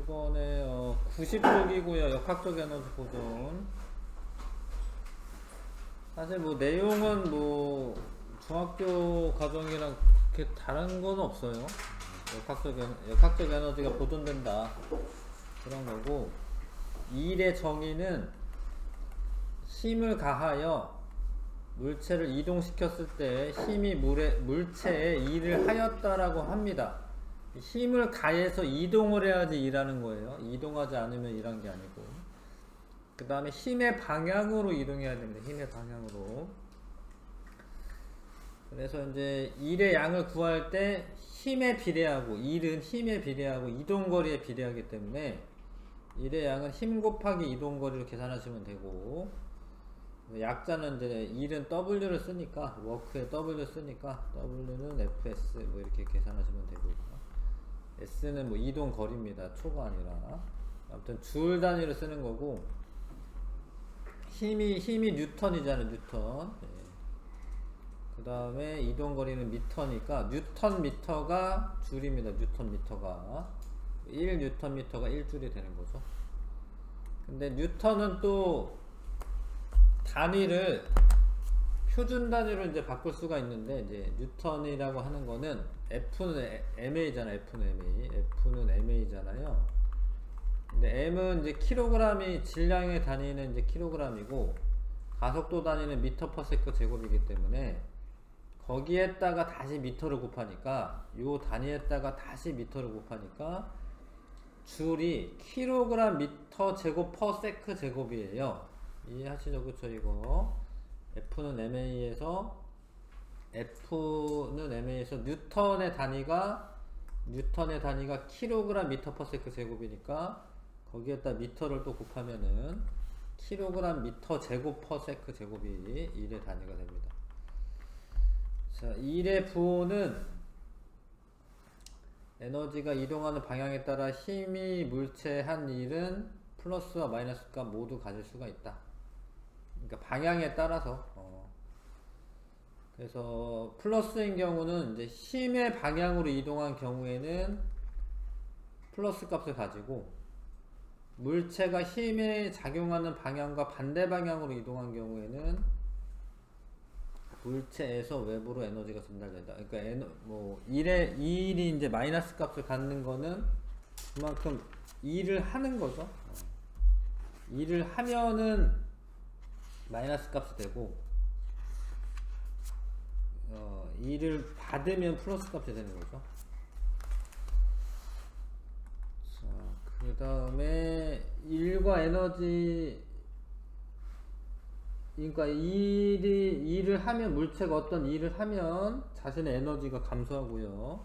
이번에 90쪽이고요. 역학적 에너지 보존. 사실 뭐 내용은 뭐 중학교 과정이랑 그렇게 다른 건 없어요. 역학적 에너지가 보존된다 그런 거고, 일의 정의는 힘을 가하여 물체를 이동시켰을 때 힘이 물체에 일을 하였다라고 합니다. 힘을 가해서 이동을 해야지 일하는 거예요. 이동하지 않으면 일한 게 아니고. 그 다음에 힘의 방향으로 이동해야 됩니다. 힘의 방향으로. 그래서 이제 일의 양을 구할 때 힘에 비례하고, 일은 힘에 비례하고 이동거리에 비례하기 때문에 일의 양은 힘 곱하기 이동거리로 계산하시면 되고, 약자는 이제 일은 W를 쓰니까, 워크에 W 쓰니까 W는 FS 뭐 이렇게 계산하시면 되고, S는 뭐 이동 거리입니다. 초가 아니라. 아무튼 줄 단위로 쓰는 거고, 힘이 뉴턴이잖아요. 뉴턴. 네. 그 다음에 이동 거리는 미터니까 뉴턴 미터가 줄입니다. 뉴턴 미터가 1뉴턴 미터가 1줄이 되는 거죠. 근데 뉴턴은 또 단위를 표준 단위로 이제 바꿀 수가 있는데, 이제 뉴턴이라고 하는 거는 F는 MA잖아. F는 MA잖아요. 근데 M은 이제 킬로그램이 질량의 단위는 이제 킬로그램이고, 가속도 단위는 미터 퍼 세컨드 제곱이기 때문에 거기에다가 다시 미터를 곱하니까, 요 단위에다가 다시 미터를 곱하니까 줄이 킬로그램 미터 제곱 퍼 세컨드 제곱이에요. 이해하시죠? 그쵸? 이거 F는 MA에서 뉴턴의 단위가 킬로그램 미터 퍼 세컨드 제곱이니까 거기에다 미터를 또 곱하면은 킬로그램 미터 제곱 퍼 세컨드 제곱이 일의 단위가 됩니다. 자, 일의 부호는 에너지가 이동하는 방향에 따라 힘이 물체한 일은 플러스와 마이너스 값 모두 가질 수가 있다. 그러니까 방향에 따라서. 그래서 플러스인 경우는 이제 힘의 방향으로 이동한 경우에는 플러스 값을 가지고, 물체가 힘에 작용하는 방향과 반대 방향으로 이동한 경우에는 물체에서 외부로 에너지가 전달된다. 그러니까 일이 이제 마이너스 값을 갖는 거는 그만큼 일을 하는 거죠. 일을 하면은 마이너스 값이 되고, 일을 받으면 플러스 값이 되는 거죠. 자, 그 다음에 일과 에너지, 그러니까 일을 하면, 물체가 어떤 일을 하면 자신의 에너지가 감소하고요,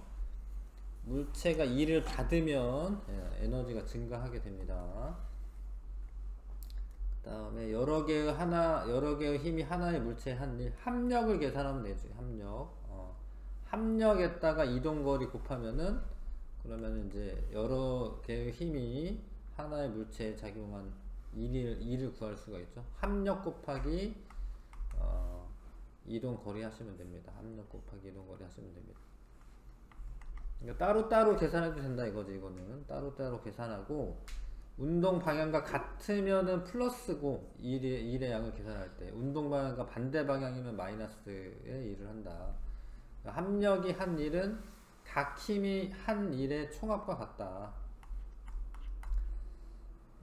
물체가 일을 받으면 에너지가 증가하게 됩니다. 그 다음에 여러 개의 힘이 하나의 물체에 한 일, 합력을 계산하면 되죠. 합력에다가 이동거리 곱하면은, 그러면 이제 여러 개의 힘이 하나의 물체에 작용한 일을 구할 수가 있죠. 합력 곱하기 이동거리 하시면 됩니다. 합력 곱하기 이동거리 하시면 됩니다. 그러니까 따로따로 계산해도 된다 이거지. 이거는 따로따로 계산하고, 운동 방향과 같으면은 플러스고, 일의 양을 계산할 때 운동 방향과 반대 방향이면 마이너스의 일을 한다. 그러니까 합력이 한 일은 각 힘이 한 일의 총합과 같다.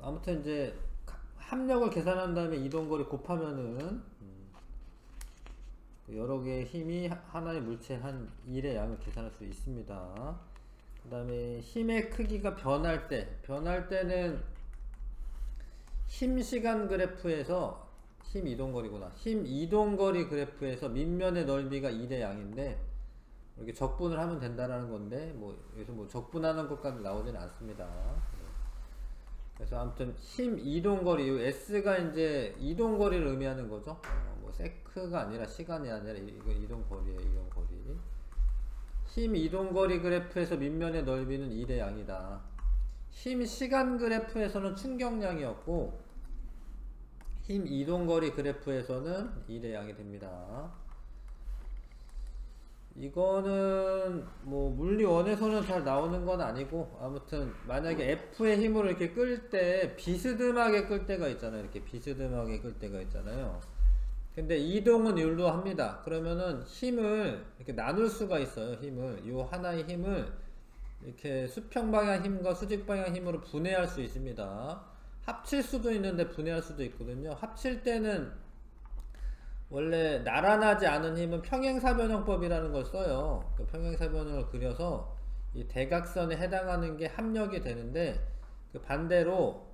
아무튼 이제 합력을 계산한 다음에 이동거리 곱하면은 여러 개의 힘이 하나의 물체 한 일의 양을 계산할 수 있습니다. 그 다음에 힘의 크기가 변할 때는 힘 시간 그래프에서, 힘 이동거리구나. 힘 이동거리 그래프에서 밑면의 넓이가 일의 양인데, 이렇게 적분을 하면 된다라는 건데, 여기서 적분하는 것까지 나오진 않습니다. 그래서 아무튼 힘 이동거리, 이 S가 이제 이동거리를 의미하는 거죠. 세크가 아니라, 시간이 아니라 이거 이동거리예요. 이동거리. 힘 이동거리 그래프에서 밑면의 넓이는 일의 양이다. 힘 시간 그래프에서는 충격량이었고, 힘 이동거리 그래프에서는 일의 양이 됩니다. 이거는 뭐 물리원에서는 잘 나오는 건 아니고, 아무튼 만약에 F의 힘으로 이렇게 끌 때 비스듬하게 끌 때가 있잖아요. 이렇게 비스듬하게 끌 때가 있잖아요. 근데 이동은 율도합니다. 그러면은 힘을 이렇게 나눌 수가 있어요. 힘을, 요 하나의 힘을 이렇게 수평 방향 힘과 수직 방향 힘으로 분해할 수 있습니다. 합칠 수도 있는데 분해할 수도 있거든요. 합칠 때는 원래 나란하지 않은 힘은 평행사변형법이라는 걸 써요. 그 평행사변형을 그려서 이 대각선에 해당하는 게 합력이 되는데, 그 반대로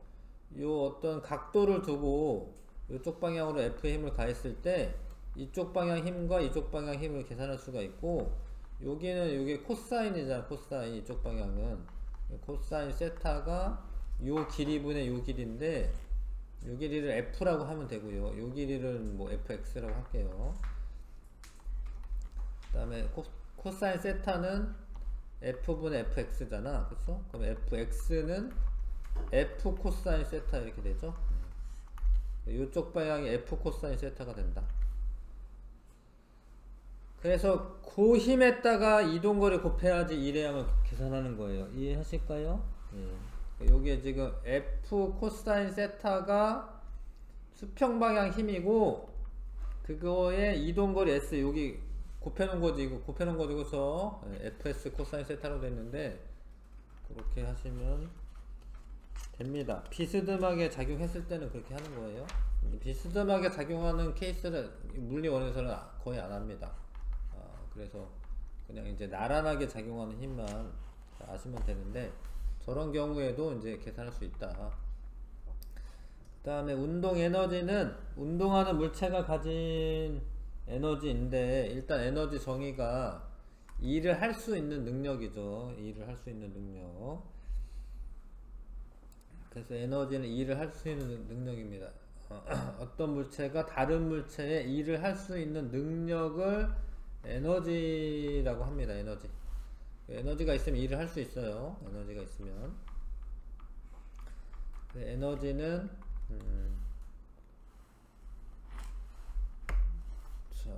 요 어떤 각도를 두고 이쪽 방향으로 F의 힘을 가했을 때 이쪽 방향 힘과 이쪽 방향 힘을 계산할 수가 있고, 여기는 이게 코사인이잖아. 코사인. 이쪽 방향은 코사인 세타가 요 길이분의 요 길이인데, 요 길이를 F라고 하면 되고요. 요 길이를 뭐 FX라고 할게요. 그 다음에 코사인 세타는 F분의 FX잖아. 그쵸? 그럼 FX는 F 코사인 세타 이렇게 되죠. 요쪽 방향이 F 코사인 세타가 된다. 그래서 그 힘에다가 이동거리 곱해야지 일회양을 계산하는 거예요. 이해하실까요? 여기에 지금 F 코사인 세타가 수평방향 힘이고, 그거에 이동거리 S 여기 곱해놓은 거지. 이거 곱해놓은 거지. 그래서 FS 코사인 세타로 됐는데, 그렇게 하시면 됩니다. 비스듬하게 작용했을 때는 그렇게 하는 거예요. 비스듬하게 작용하는 케이스를 물리원에서는 거의 안 합니다. 그래서 그냥 이제 나란하게 작용하는 힘만 아시면 되는데, 저런 경우에도 이제 계산할 수 있다. 그 다음에 운동 에너지는 운동하는 물체가 가진 에너지인데, 일단 에너지 정의가 일을 할 수 있는 능력이죠. 일을 할 수 있는 능력. 그래서 에너지는 일을 할 수 있는 능력입니다. 어떤 물체가 다른 물체에 일을 할 수 있는 능력을 에너지라고 합니다. 에너지. 에너지가 있으면 일을 할 수 있어요. 에너지가 있으면. 에너지는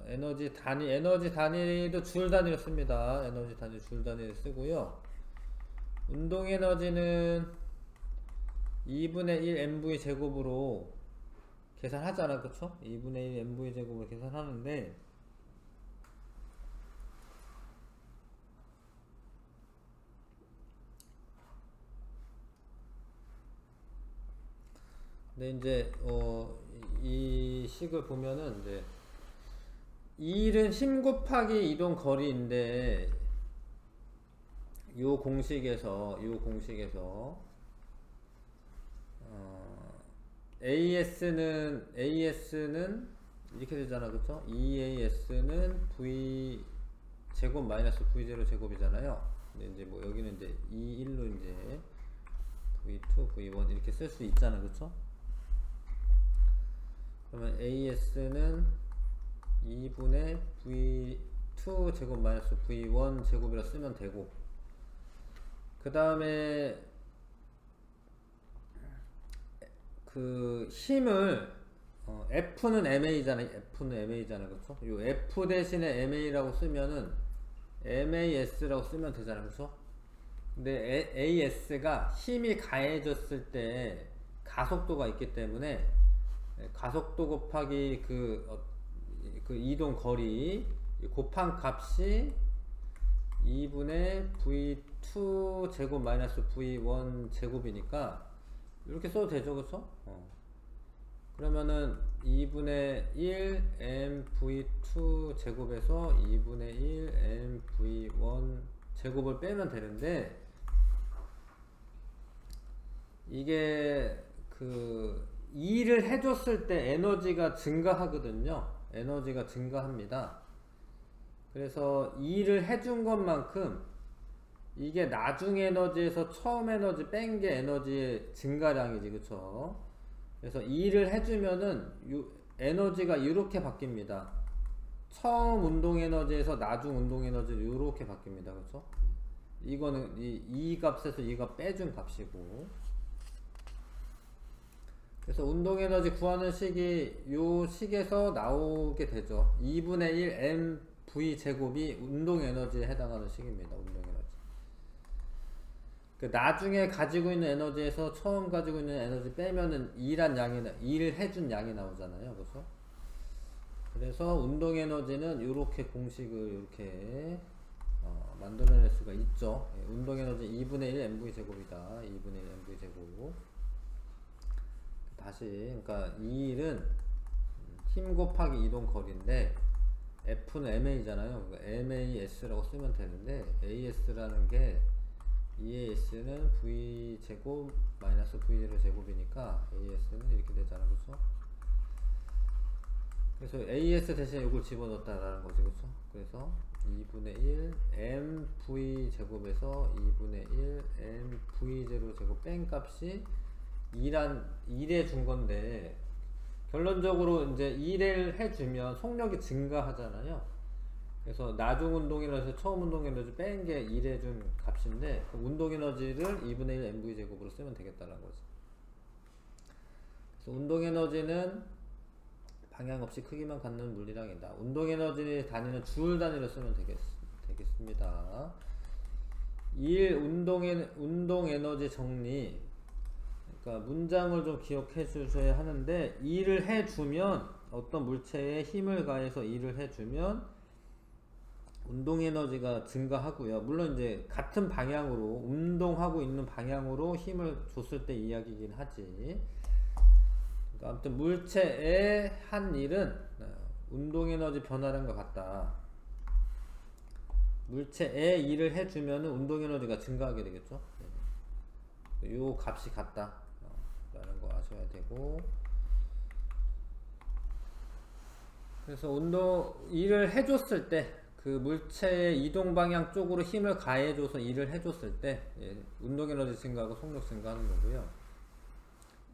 에너지 단위도 줄 단위로 씁니다. 에너지 단위 줄 단위를 쓰고요. 운동 에너지는 2분의 1 mv 제곱으로 계산하잖아. 그쵸? 2분의 1 mv 제곱으로 계산하는데, 근데 이제 이 식을 보면은 이제 일은 힘 곱하기 이동 거리인데, 요 공식에서 AS는 이렇게 되잖아. 그쵸? EAS는 V 제곱 마이너스 V0 제곱이잖아요. 근데 이제 뭐 여기는 이제 E1로 이제 V2, V1 이렇게 쓸 수 있잖아. 그쵸? 그러면 AS는 2분의 V2 제곱 마이너스 V1 제곱이라 쓰면 되고, 그 다음에 그 힘을 F는 MA잖아. 그쵸? 요 F 대신에 MA라고 쓰면은 MAS라고 쓰면 되잖아. 그쵸? 근데 AS가 힘이 가해졌을 때 가속도가 있기 때문에, 가속도 곱하기 그 이동 거리 곱한 값이 2분의 V2 제곱 마이너스 V1 제곱이니까 이렇게 써도 되죠. 그쵸? 그러면은 2분의 1 mv2 제곱에서 2분의 1 mv1 제곱을 빼면 되는데, 이게 그 일을 해줬을 때 에너지가 증가하거든요. 에너지가 증가합니다. 그래서 일을 해준 것만큼 이게 나중 에너지에서 처음 에너지 뺀 게 에너지의 증가량이지. 그쵸? 그래서 일을 해주면은 에너지가 이렇게 바뀝니다. 처음 운동 에너지에서 나중 운동 에너지로 이렇게 바뀝니다. 그쵸? 이거는 이 값에서 이가 빼준 값이고, 그래서 운동 에너지 구하는 식이 요 식에서 나오게 되죠. 2분의 1 V 제곱이 운동 에너지에 해당하는 식입니다. 운동 에너지. 그 나중에 가지고 있는 에너지에서 처음 가지고 있는 에너지 빼면은 일한 양이 일을 해준 양이 나오잖아요. 그래서 운동 에너지는 이렇게 공식을 이렇게 만들어낼 수가 있죠. 운동 에너지 2분의 1 mv 제곱이다. 2분의 1 mv 제곱. 다시 그러니까 이 일은 힘 곱하기 이동 거리인데 F는 MA잖아요. 그러니까 MAS라고 쓰면 되는데 AS라는 게 EAS는 V 제곱 마이너스 V0 제곱이니까 AS는 이렇게 되잖아. 그렇죠? 그래서 AS 대신에 이걸 집어넣었다라는 거지. 그렇죠? 그래서 2분의 1 MV 제곱에서 2분의 1 MV0 제곱 뺀 값이 1에 준 건데 결론적으로 이제 1을 해주면 속력이 증가하잖아요. 그래서 나중 운동에너지 처음 운동에너지 뺀 게 1에 준 값인데 그 운동에너지를 2분의 1 mv 제곱으로 쓰면 되겠다는 거지. 그래서 운동에너지는 방향 없이 크기만 갖는 물리량이다. 운동에너지 단위는 줄 단위로 쓰면 되겠습니다. 1 운동에너지 정리. 그러니까 문장을 좀 기억해 주셔야 하는데 일을 해주면 어떤 물체에 힘을 가해서 일을 해주면 운동에너지가 증가하고요. 물론 이제 같은 방향으로 운동하고 있는 방향으로 힘을 줬을 때 이야기이긴 하지. 그러니까 아무튼 물체에 한 일은 운동에너지 변화량과 같다. 물체에 일을 해주면 운동에너지가 증가하게 되겠죠. 요 값이 같다 라는 거 아셔야 되고, 그래서 일을 해줬을 때 그 물체의 이동 방향 쪽으로 힘을 가해줘서 일을 해줬을 때 운동에너지 증가하고 속력 증가하는 거고요.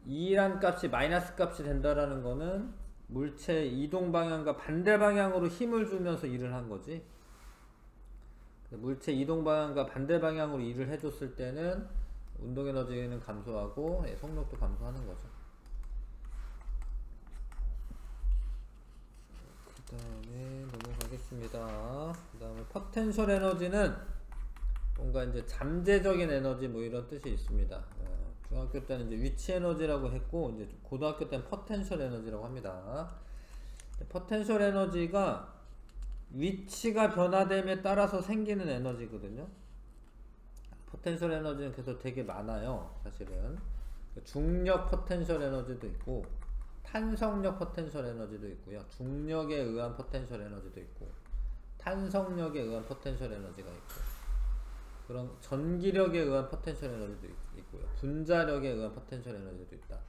이란 값이 마이너스 값이 된다라는 거는 물체의 이동 방향과 반대 방향으로 힘을 주면서 일을 한 거지. 물체 이동 방향과 반대 방향으로 일을 해줬을 때는 운동에너지는 감소하고 속력도 감소하는 거죠. 그 다음에 넘어가겠습니다. 그 다음에 포텐셜 에너지는 뭔가 이제 잠재적인 에너지 뭐 이런 뜻이 있습니다. 중학교 때는 이제 위치 에너지라고 했고, 이제 고등학교 때는 포텐셜 에너지라고 합니다. 포텐셜 에너지가 위치가 변화됨에 따라서 생기는 에너지거든요. 포텐셜 에너지는 그래서 되게 많아요. 사실은 중력 포텐셜 에너지도 있고 탄성력 포텐셜 에너지도 있고요. 중력에 의한 포텐셜 에너지도 있고 탄성력에 의한 포텐셜 에너지가 있고 그런 전기력에 의한 포텐셜 에너지도 있고요. 분자력에 의한 포텐셜 에너지도 있다.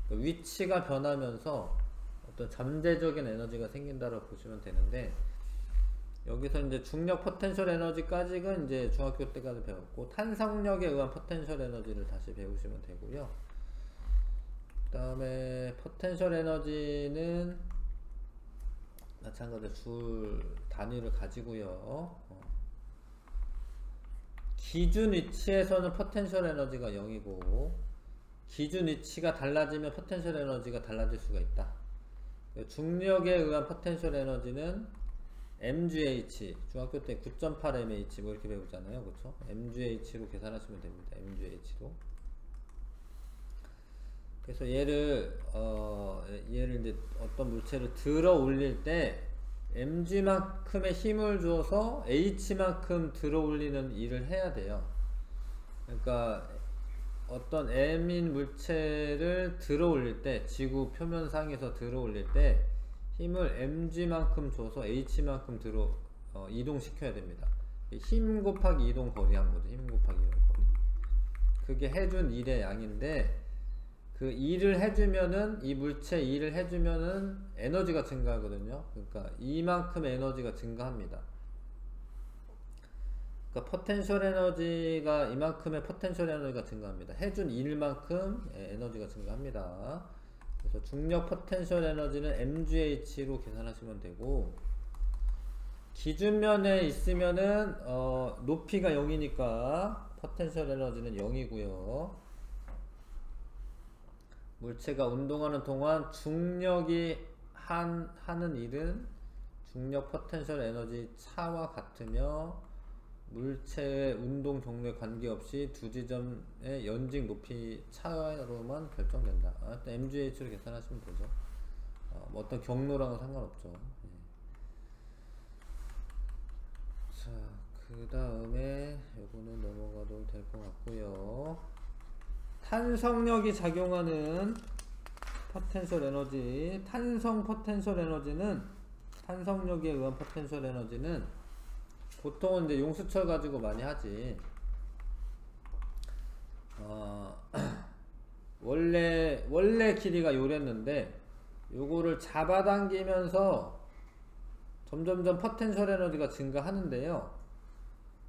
그러니까 위치가 변하면서 어떤 잠재적인 에너지가 생긴다고 보시면 되는데, 여기서 이제 중력 포텐셜 에너지까지가 이제 중학교 때까지 배웠고, 탄성력에 의한 포텐셜 에너지를 다시 배우시면 되고요. 그 다음에 포텐셜 에너지는 마찬가지로 줄 단위를 가지고요. 기준 위치에서는 포텐셜 에너지가 0이고 기준 위치가 달라지면 포텐셜 에너지가 달라질 수가 있다. 중력에 의한 포텐셜 에너지는 mgh, 중학교 때 9.8mh 뭐 이렇게 배우잖아요. 그쵸? mgh로 계산하시면 됩니다. mgh로. 그래서 얘를 이제 어떤 물체를 들어 올릴 때 mg만큼의 힘을 주어서 h만큼 들어 올리는 일을 해야 돼요. 그러니까 어떤 m인 물체를 들어 올릴 때, 지구 표면상에서 들어 올릴 때 힘을 mg만큼 줘서 h만큼 이동시켜야 됩니다. 힘 곱하기 이동 거리 한 거죠. 힘 곱하기 이동 거리. 그게 해준 일의 양인데, 그 일을 해주면은, 이 물체 일을 해주면은 에너지가 증가하거든요. 그러니까 이만큼 에너지가 증가합니다. 그러니까 포텐셜 에너지가 이만큼의 포텐셜 에너지가 증가합니다. 해준 일만큼 에너지가 증가합니다. 그래서 중력 포텐셜 에너지는 mgh로 계산하시면 되고, 기준면에 있으면은 높이가 0이니까 포텐셜 에너지는 0이고요. 물체가 운동하는 동안 중력이 하는 일은 중력 포텐셜 에너지 차와 같으며 물체의 운동 종류에 관계없이 두 지점의 연직 높이 차로만 결정된다. MGH로 계산하시면 되죠. 뭐 어떤 경로랑은 상관없죠. 예. 자, 그 다음에 요거는 넘어가도 될 것 같고요. 탄성력이 작용하는 포텐셜 에너지, 탄성 포텐셜 에너지는, 탄성력에 의한 포텐셜 에너지는 보통은 이제 용수철 가지고 많이 하지. 원래 길이가 요랬는데 요거를 잡아당기면서 점점점 포텐셜 에너지가 증가하는데요.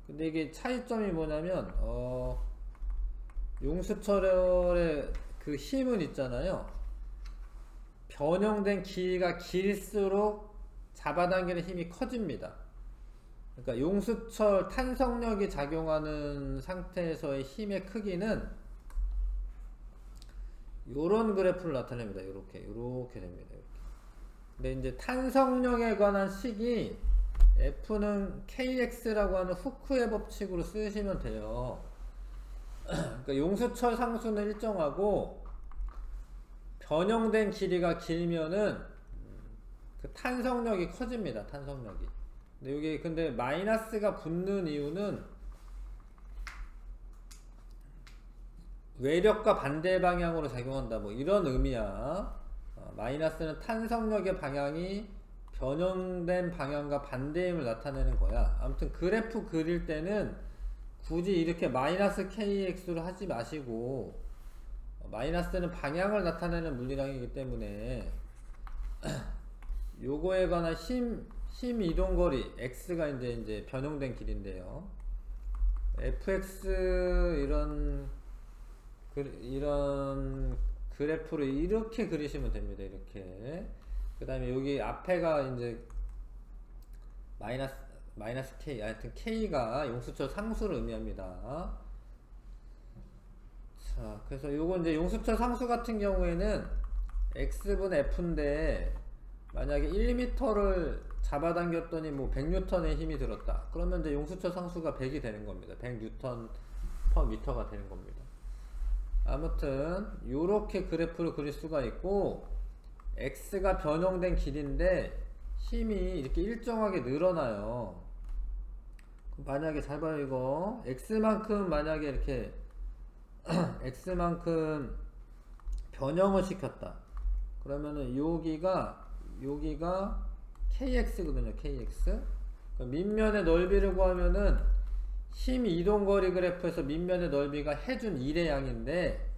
근데 이게 차이점이 뭐냐면 용수철의 그 힘은 있잖아요. 변형된 길이가 길수록 잡아당기는 힘이 커집니다. 그러니까 용수철 탄성력이 작용하는 상태에서의 힘의 크기는 요런 그래프를 나타냅니다. 요렇게 됩니다. 이렇게. 근데 이제 탄성력에 관한 식이 F는 KX라고 하는 후크의 법칙으로 쓰시면 돼요. 그러니까 용수철 상수는 일정하고 변형된 길이가 길면은 그 탄성력이 커집니다. 탄성력이. 근데 여기 근데 마이너스가 붙는 이유는 외력과 반대 방향으로 작용한다, 뭐 이런 의미야. 마이너스는 탄성력의 방향이 변형된 방향과 반대임을 나타내는 거야. 아무튼 그래프 그릴 때는 굳이 이렇게 마이너스 KX로 하지 마시고, 마이너스는 방향을 나타내는 물리량이기 때문에 요거에 관한 힘 이동거리 X가 이제 변형된 길인데요. FX 이런 그래프를 이렇게 그리시면 됩니다. 이렇게. 그 다음에 여기 앞에가 이제 마이너스 K, 하여튼 K가 용수철 상수를 의미합니다. 자, 그래서 요거 이제 용수철 상수 같은 경우에는 X분의 F인데, 만약에 1m를 잡아당겼더니 뭐 100N의 힘이 들었다. 그러면 이제 용수철 상수가 100이 되는 겁니다. 100N per m가 되는 겁니다. 아무튼 요렇게 그래프를 그릴 수가 있고, X가 변형된 길인데 힘이 이렇게 일정하게 늘어나요. 만약에 잘 봐요. 이거 X만큼 만약에 이렇게 X만큼 변형을 시켰다. 그러면은 여기가 KX거든요. KX. 밑면의 넓이를 구하면은 힘 이동거리 그래프에서 밑면의 넓이가 해준 1의 양인데,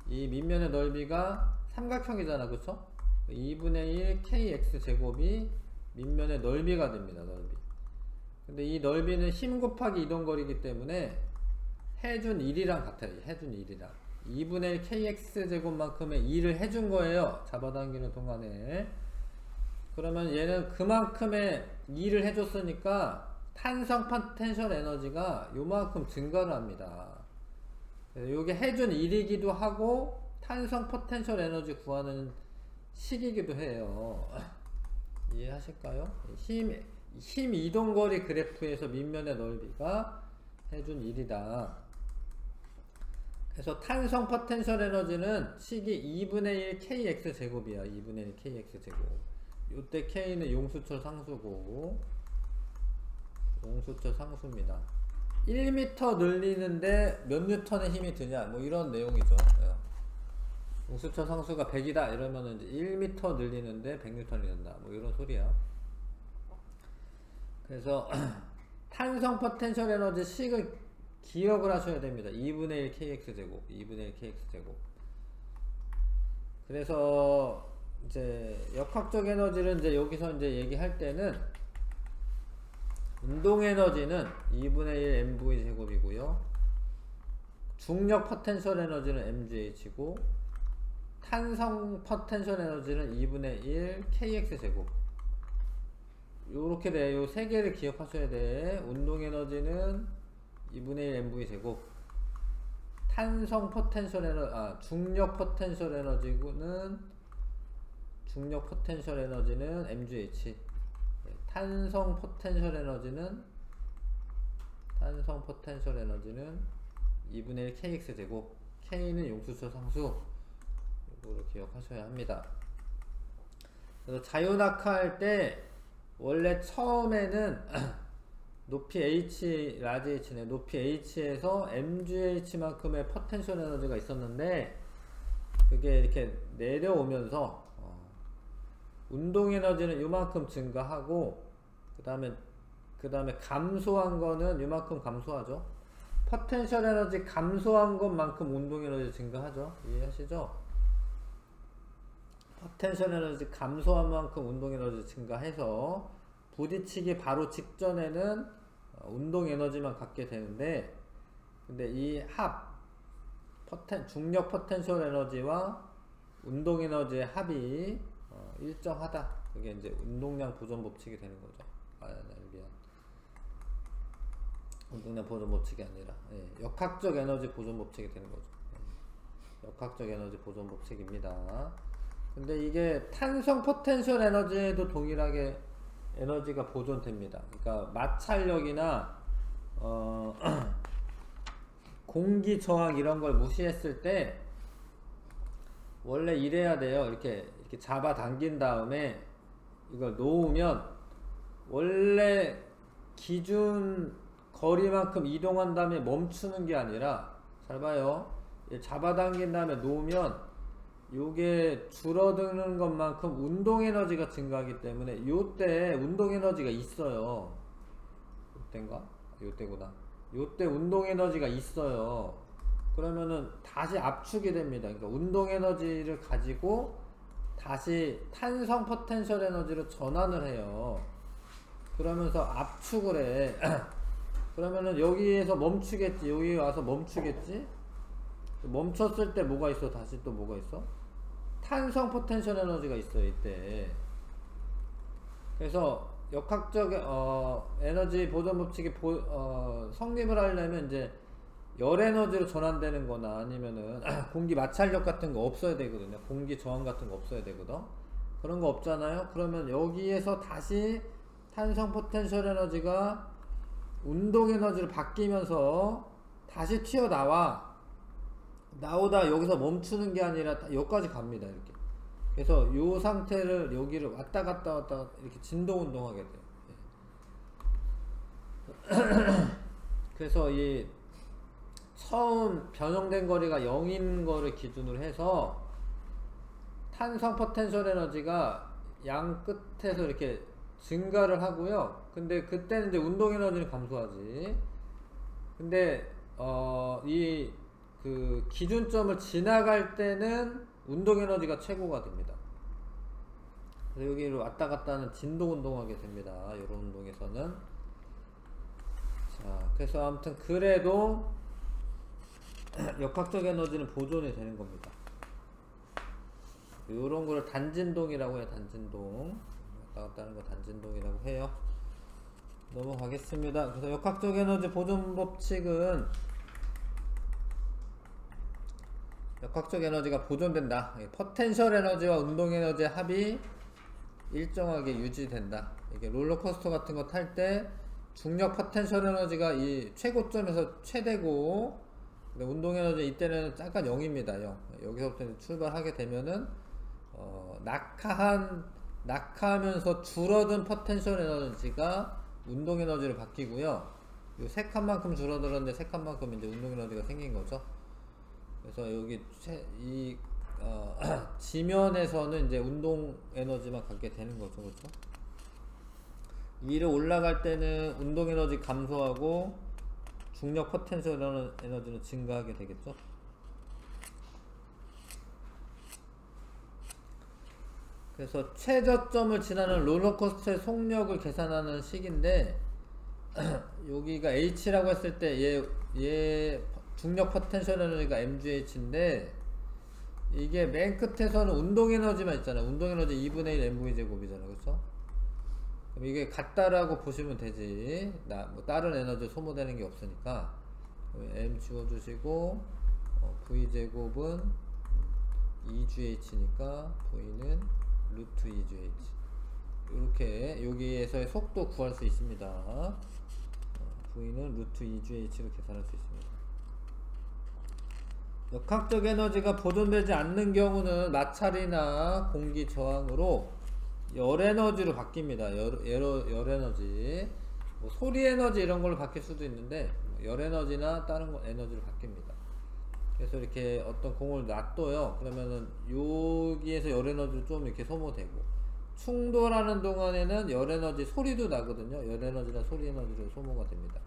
이 밑면의 넓이가 삼각형이잖아. 그쵸? 2분의 1 KX 제곱이 밑면의 넓이가 됩니다. 넓이. 근데 이 넓이는 힘 곱하기 이동거리이기 때문에 해준 1이랑 같아요. 해준 1이랑 2분의 1 KX 제곱만큼의 2를 해준 거예요. 잡아당기는 동안에. 그러면 얘는 그만큼의 2를 해줬으니까 탄성 포텐셜 에너지가 요만큼 증가를 합니다. 요게 해준 1이기도 하고 탄성 포텐셜 에너지 구하는 식이기도 해요. 이해하실까요? 힘 이동거리 그래프에서 밑면의 넓이가 해준 1이다. 그래서 탄성 포텐셜 에너지는 식이 2분의 1 kx 제곱이야. 2분의 1 kx 제곱. 요때 k는 용수철 상수고, 용수철 상수입니다. 1m 늘리는데 몇 뉴턴의 힘이 드냐, 뭐 이런 내용이죠. 용수철 상수가 100이다 이러면은 이제 1m 늘리는데 100N이 된다, 뭐 이런 소리야. 그래서 탄성 포텐셜 에너지 식을 기억을 하셔야 됩니다. 2분의 1 kx 제곱, 2분의 1 kx 제곱. 그래서 이제 역학적 에너지를 이제 여기서 이제 얘기할 때는 운동 에너지는 2분의 1 mv 제곱이고요. 중력 포텐셜 에너지는 mgh고, 탄성 포텐셜 에너지는 2분의 1 kx 제곱. 요렇게 돼. 요 세 개를 기억하셔야 돼. 운동 에너지는 2분의 1 mv 제곱. 탄성 포텐셜 에너지, 중력 포텐셜 에너지는 mgh. 탄성 포텐셜 에너지는 2분의 1 kx 제곱, k는 용수철 상수, 이거를 기억하셔야 합니다. 그래서 자유낙하할 때 원래 처음에는 높이 h, 라지 h네, 높이 h에서 mgh만큼의 포텐셜 에너지가 있었는데 그게 이렇게 내려오면서 운동 에너지는 요만큼 증가하고 그 다음에 감소한 거는 요만큼 감소하죠. 포텐셜 에너지 감소한 것만큼 운동 에너지 증가하죠. 이해하시죠? 포텐셜 에너지 감소한 만큼 운동 에너지 증가해서 부딪히기 바로 직전에는 운동 에너지만 갖게 되는데, 근데 이 중력 포텐셜 에너지와 운동 에너지의 합이 일정하다. 그게 이제 운동량 보존 법칙이 되는 거죠. 미안. 운동량 보존 법칙이 아니라 역학적 에너지 보존 법칙이 되는 거죠. 역학적 에너지 보존 법칙입니다. 근데 이게 탄성 포텐셜 에너지에도 동일하게 에너지가 보존됩니다. 그러니까 마찰력이나 공기 저항 이런 걸 무시했을 때 원래 이래야 돼요. 이렇게 잡아 당긴 다음에 이걸 놓으면 원래 기준 거리만큼 이동한 다음에 멈추는 게 아니라, 잘 봐요. 잡아당긴 다음에 놓으면 요게 줄어드는 것만큼 운동 에너지가 증가하기 때문에 요때 운동 에너지가 있어요. 요때인가? 요때구나. 요때 운동 에너지가 있어요. 그러면은 다시 압축이 됩니다. 그러니까 운동 에너지를 가지고 다시 탄성 포텐셜 에너지로 전환을 해요. 그러면서 압축을 해. 그러면은 여기에서 멈추겠지. 여기 와서 멈추겠지. 멈췄을 때 뭐가 있어? 다시 또 뭐가 있어? 탄성 포텐셜 에너지가 있어요. 이때. 그래서 역학적 에너지 보존 법칙이 성립을 하려면 이제 열 에너지로 전환되는 거나 아니면은 공기 마찰력 같은 거 없어야 되거든요. 공기 저항 같은 거 없어야 되거든. 그런 거 없잖아요. 그러면 여기에서 다시 탄성 포텐셜 에너지가 운동 에너지로 바뀌면서 다시 튀어나와. 나오다 여기서 멈추는 게 아니라 여기까지 갑니다. 이렇게. 그래서 요 상태를 여기를 왔다 갔다 이렇게 진동 운동하게 돼요. 그래서 이 처음 변형된 거리가 0인 거를 기준으로 해서 탄성 포텐셜 에너지가 양 끝에서 이렇게 증가를 하고요. 근데 그때는 이제 운동 에너지는 감소하지. 근데 이 그 기준점을 지나갈 때는 운동 에너지가 최고가 됩니다. 그래서 여기로 왔다 갔다 하는 진동 운동하게 됩니다. 이런 운동에서는. 자, 그래서 아무튼 그래도 역학적 에너지는 보존이 되는 겁니다. 요런 거를 단진동이라고 해요. 단진동. 왔다 갔다 하는 거 단진동이라고 해요. 넘어가겠습니다. 그래서 역학적 에너지 보존 법칙은 역학적 에너지가 보존된다. 포텐셜 에너지와 운동 에너지의 합이 일정하게 유지된다. 이게 롤러코스터 같은 거 탈 때 중력 포텐셜 에너지가 이 최고점에서 최대고, 운동 에너지 이때는 잠깐 0입니다. 0. 여기서부터 출발하게 되면은 낙하하면서 줄어든 포텐셜 에너지가 운동 에너지로 바뀌고요. 요 세 칸만큼 줄어들었는데 세 칸만큼 이제 운동 에너지가 생긴 거죠. 그래서 여기 지면에서는 이제 운동 에너지만 갖게 되는 거죠. 그렇죠? 위로 올라갈 때는 운동 에너지 감소하고 중력 포텐셜 에너지는 증가하게 되겠죠. 그래서 최저점을 지나는 롤러코스터의 속력을 계산하는 식인데 여기가 H라고 했을 때 얘 중력 포텐셜 에너지가 mgh인데 이게 맨 끝에서는 운동 에너지만 있잖아요. 운동 에너지 2분의 1 mv 제곱이잖아요. 그렇죠? 그럼 이게 같다라고 보시면 되지. 뭐 다른 에너지 소모되는 게 없으니까 m 지워주시고 v 제곱은 2gh니까 v는 루트 2gh. 이렇게 여기에서의 속도 구할 수 있습니다. V는 루트 2GH로 계산할 수 있습니다. 역학적 에너지가 보존되지 않는 경우는 마찰이나 공기 저항으로 열 에너지로 바뀝니다. 열 에너지, 뭐 소리 에너지 이런 걸로 바뀔 수도 있는데 열 에너지나 다른 에너지로 바뀝니다. 그래서 이렇게 어떤 공을 놔둬요. 그러면은 여기에서 열 에너지로 좀 이렇게 소모되고, 충돌하는 동안에는 열 에너지 소리도 나거든요. 열 에너지나 소리 에너지로 소모가 됩니다.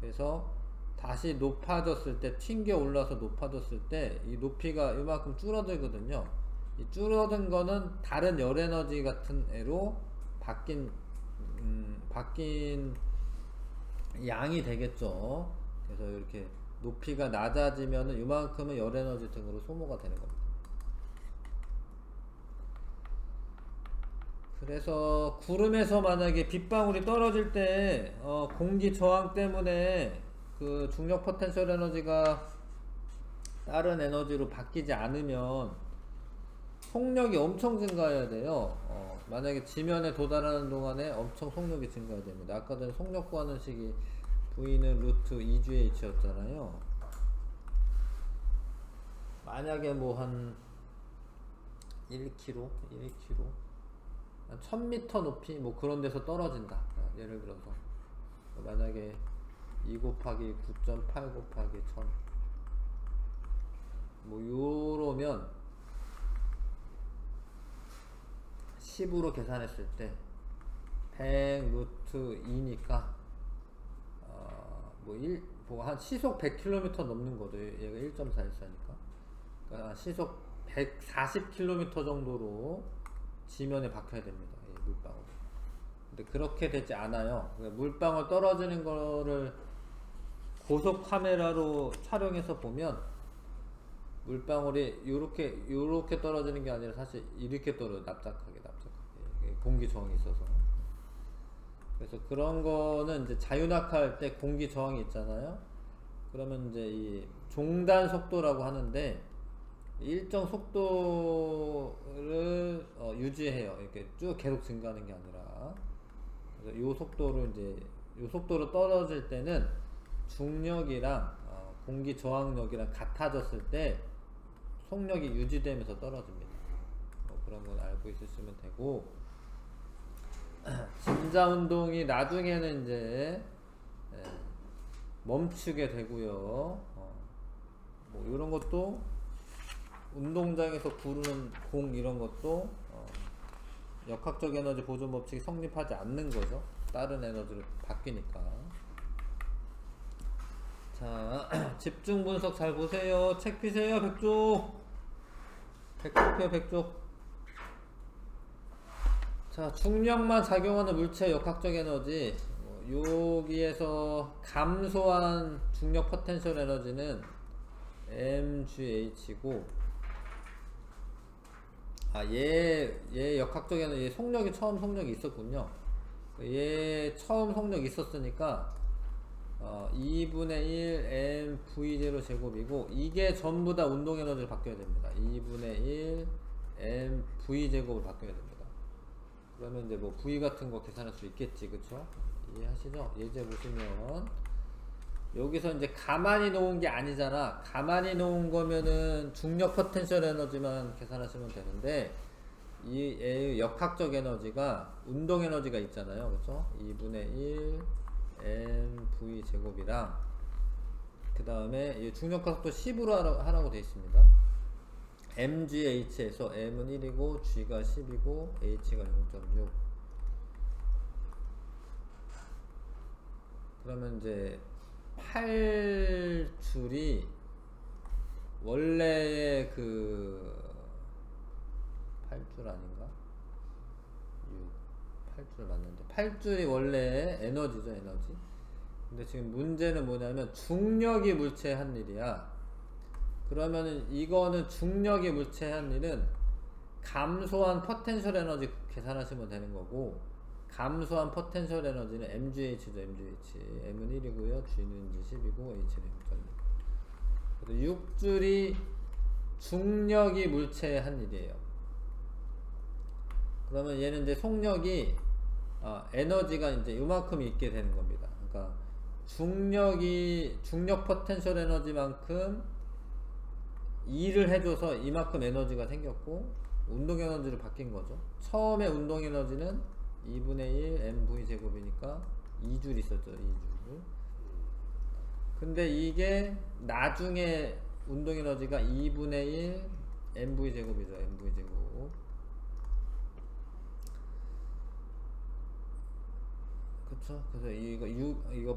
그래서 다시 높아졌을 때, 튕겨 올라서 높아졌을 때 이 높이가 이만큼 줄어들거든요. 이 줄어든 거는 다른 열 에너지 같은 애로 바뀐 양이 되겠죠. 그래서 이렇게 높이가 낮아지면은 이만큼은 열 에너지 등으로 소모가 되는 겁니다. 그래서 구름에서 만약에 빗방울이 떨어질 때 공기 저항 때문에 그 중력 포텐셜 에너지가 다른 에너지로 바뀌지 않으면 속력이 엄청 증가해야 돼요. 만약에 지면에 도달하는 동안에 엄청 속력이 증가해야 됩니다. 아까 전에 속력 구하는 식이 V는 루트 2GH 였잖아요. 만약에 뭐 한 1km 한 1000m 높이 뭐 그런 데서 떨어진다. 예를 들어서 만약에 2 곱하기 9.8 곱하기 1000 뭐 요러면 10으로 계산했을 때 100 루트 2니까 뭐 한 시속 100km 넘는 거죠. 얘가 1.414니까. 그러니까 시속 140km 정도로 지면에 박혀야 됩니다. 이 물방울. 근데 그렇게 되지 않아요. 그러니까 물방울 떨어지는 거를 고속 카메라로 촬영해서 보면 물방울이 요렇게 떨어지는 게 아니라 사실 이렇게 납작하게 공기 저항이 있어서. 그래서 그런 거는 이제 자유낙하할 때 공기 저항이 있잖아요. 그러면 이제 이 종단 속도라고 하는데 일정 속도를 유지해요. 이렇게 쭉 계속 증가하는 게 아니라. 그래서 요 속도로 요 속도로 떨어질 때는 중력이랑 공기 저항력이랑 같아졌을 때 속력이 유지되면서 떨어집니다. 그런 건 알고 있으시면 되고, 진자 운동이 나중에는 이제 멈추게 되고요. 뭐 이런 것도 운동장에서 구르는 공 이런 것도 역학적 에너지 보존 법칙이 성립하지 않는 거죠. 다른 에너지로 바뀌니까. 자, 집중 분석 잘 보세요. 책 피세요. 100쪽. 100쪽. 자, 중력만 작용하는 물체의 역학적 에너지. 여기에서 감소한 중력 포텐셜 에너지는 mgh고, 얘 역학적 에너지, 얘 속력이 처음 속력이 있었군요. 얘 처음 속력이 있었으니까 2분의 1 mv0 제곱이고, 이게 전부 다 운동 에너지를 바뀌어야 됩니다. 2분의 1 mv 제곱을 바뀌어야 됩니다. 그러면 이제 뭐 v 같은 거 계산할 수 있겠지, 그쵸? 이해하시죠? 예제 보시면 여기서 이제 가만히 놓은 게 아니잖아. 가만히 놓은 거면은 중력 포텐셜 에너지만 계산하시면 되는데, 이 역학적 에너지가 운동 에너지가 있잖아요, 그쵸? 2분의 1 mv 제곱이랑 그 다음에 중력 가속도 10으로 하라고 되어 있습니다. mgh에서 m은 1이고 g가 10이고 h가 0.6. 그러면 이제 8줄이 원래 그 8줄 아닌가? 8줄 맞는데 8줄이 원래 에너지죠, 에너지. 근데 지금 문제는 뭐냐면 중력이 물체에 한 일이야. 그러면은 이거는 중력이 물체에 한 일은 감소한 포텐셜 에너지 계산하시면 되는 거고, 감소한 포텐셜 에너지는 mgh죠, mgh. m은 1이고요, g는 이제 10이고, h는 0.6. 그래서 6줄이 중력이 물체에 한 일이에요. 그러면 얘는 이제 속력이 에너지가 이제 요만큼 있게 되는 겁니다. 그러니까 중력 포텐셜 에너지만큼 일을 해줘서 이만큼 에너지가 생겼고 운동 에너지로 바뀐 거죠. 처음에 운동 에너지는 2분의 1 mv 제곱이니까 2줄 있었죠. 2줄. 근데 이게 나중에 운동 에너지가 2분의 1 mv 제곱이죠. mv 제곱. 그쵸? 그래서 이거 6이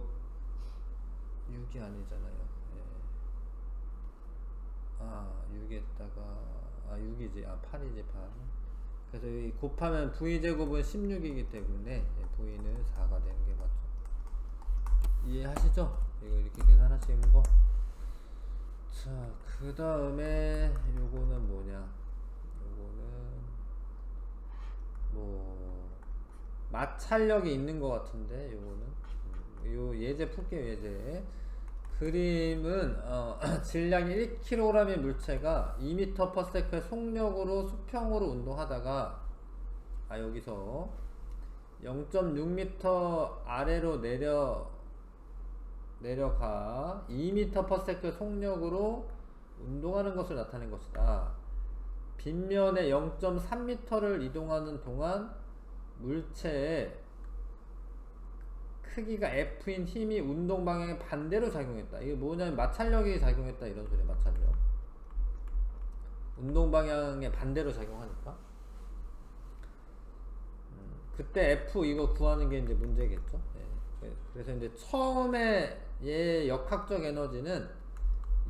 아니잖아요. 예. 6에다가 6이지. 8이지 8. 그래서 이 곱하면 v제곱은 16이기 때문에 v는 4가 되는 게 맞죠. 이해하시죠? 이거 이렇게 계산하시는 거. 자, 그 다음에 요거는 뭐냐? 요거는 뭐 마찰력이 있는 것 같은데 요거는 요 예제 풀게요. 예제 그림은 질량이 1kg의 물체가 2m/s의 속력으로 수평으로 운동하다가 여기서 0.6m 아래로 내려가 2m/s의 속력으로 운동하는 것을 나타낸 것이다. 빗면에 0.3m를 이동하는 동안 물체의 크기가 F인 힘이 운동 방향에 반대로 작용했다. 이게 뭐냐면 마찰력이 작용했다 이런 소리야. 마찰력. 운동 방향에 반대로 작용하니까. 그때 F 이거 구하는 게 이제 문제겠죠. 네. 그래서 이제 처음에 얘 역학적 에너지는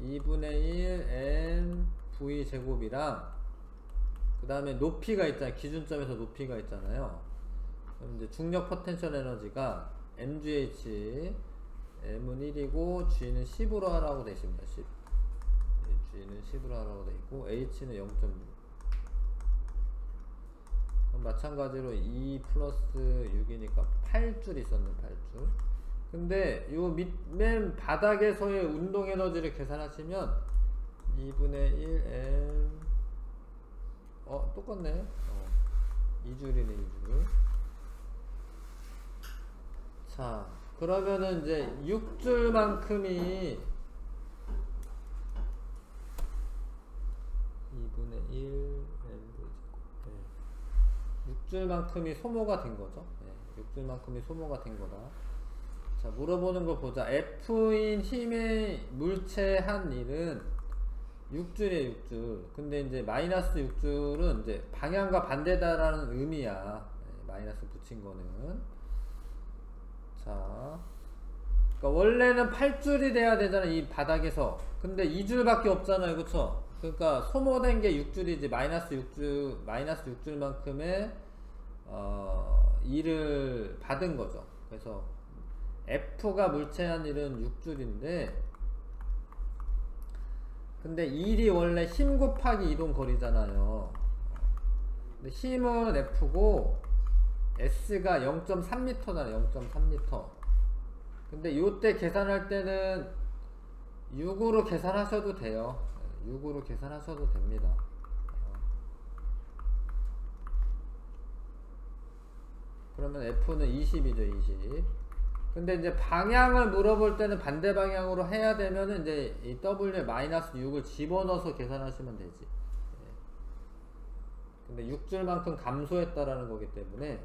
2분의 1 m v 제곱이랑 그 다음에 높이가 있잖아요. 기준점에서 높이가 있잖아요. 그럼 이제 중력 포텐셜 에너지가 mgh m은 1이고 g는 10으로 하라고 되어 있습니다. 10. g는 10으로 하라고 되어 있고 h는 0.6. 그럼 마찬가지로 2 플러스 6이니까 8줄 있었는 8줄. 근데 요 맨 바닥에서의 운동 에너지를 계산하시면 2분의 1 m 똑같네. 2줄이네 2줄. 자, 그러면은 이제 6줄만큼이 2분의 1 6줄만큼이 소모가 된 거죠. 6줄만큼이 소모가 된 거다. 자, 물어보는 거 보자. F인 힘의 물체 한 일은 6줄이에요, 6줄. 근데 이제 마이너스 6줄은 이제 방향과 반대다라는 의미야. 마이너스 붙인 거는. 자, 그러니까 원래는 8줄이 돼야 되잖아, 이 바닥에서. 근데 2줄밖에 없잖아요, 그쵸? 그러니까 소모된 게 6줄이지, 마이너스 6줄만큼의 일을 받은 거죠. 그래서 F가 물체한 일은 6줄인데, 근데 일이 원래 힘 곱하기 이동 거리잖아요. 근데 힘은 F고 S가 0.3m잖아요. 0.3m. 근데 요때 계산할 때는 6으로 계산하셔도 돼요. 6으로 계산하셔도 됩니다. 그러면 F는 20이죠. 20. 근데 이제 방향을 물어볼 때는 반대 방향으로 해야 되면은 이제 이 W에 마이너스 6을 집어넣어서 계산하시면 되지. 근데 6줄만큼 감소했다라는 거기 때문에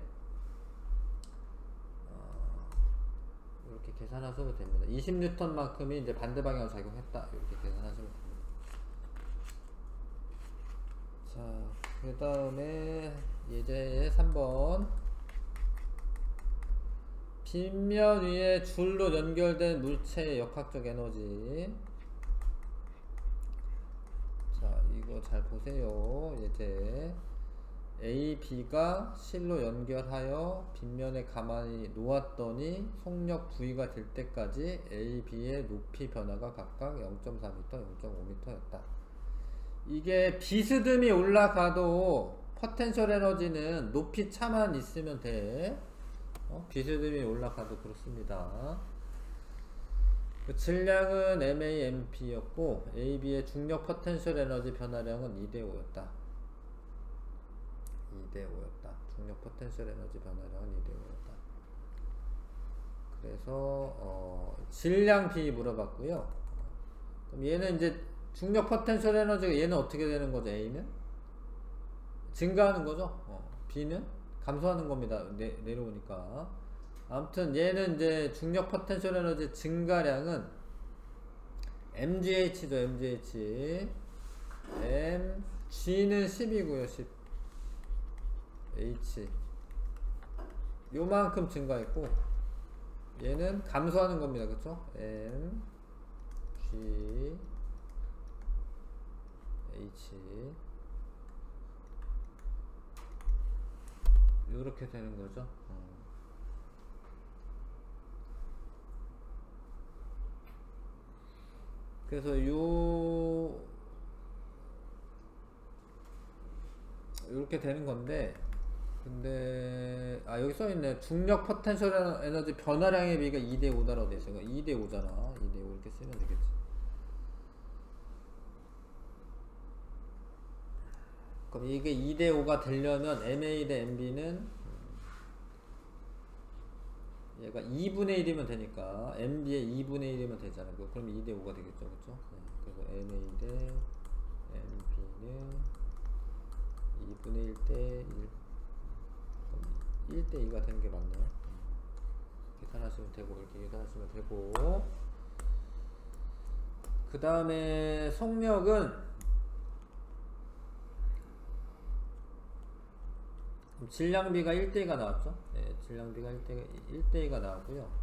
이렇게 계산하셔도 됩니다. 20N만큼이 이제 반대 방향으로 작용했다. 이렇게 계산하시면 됩니다. 자, 그 다음에 예제 3번. 빗면 위에 줄로 연결된 물체의 역학적 에너지. 자, 이거 잘 보세요. 예제 A, B가 실로 연결하여 빗면에 가만히 놓았더니 속력 V가 될 때까지 A, B의 높이 변화가 각각 0.4m, 0.5m 였다. 이게 비스듬히 올라가도 포텐셜 에너지는 높이 차만 있으면 돼. 비스듬히 올라가도 그렇습니다. 그 질량은 MA, MP였고 AB의 중력 포텐셜 에너지 변화량은 2대 5였다. 2대 5였다. 중력 포텐셜 에너지 변화량은 2대5다. 그래서 질량 B 물어봤고요. 그럼 얘는 이제 중력 포텐셜 에너지가 얘는 어떻게 되는 거죠? A는 증가하는 거죠. B는 감소하는 겁니다. 내려오니까. 아무튼 얘는 이제 중력 포텐셜 에너지 증가량은 mgh죠. mgh g는 10이고요. 10 h 요만큼 증가했고 얘는 감소하는 겁니다. 그쵸? m g h 요렇게 되는 거죠. 그래서 요렇게 되는 건데, 근데 여기 써있네. 중력 포텐셜 에너지 변화량에 비가 2대5다라고 돼있어요. 2대5잖아 2대5 이렇게 쓰면 되겠지. 그럼 이게 2대5가 되려면 MA 대 MB는 얘가 2분의 1이면 되니까 MB의 2분의 1이면 되잖아요. 그럼 2대5가 되겠죠. 그쵸? 그래서 MA 대 MB는 2분의 1 대 1 1대 2가 되는 게 맞네요. 계산하시면 되고, 이렇게 계산하시면 되고, 그 다음에 속력은 질량비가 1대2가 나왔죠. 네, 질량비가 1대2가 나왔고요.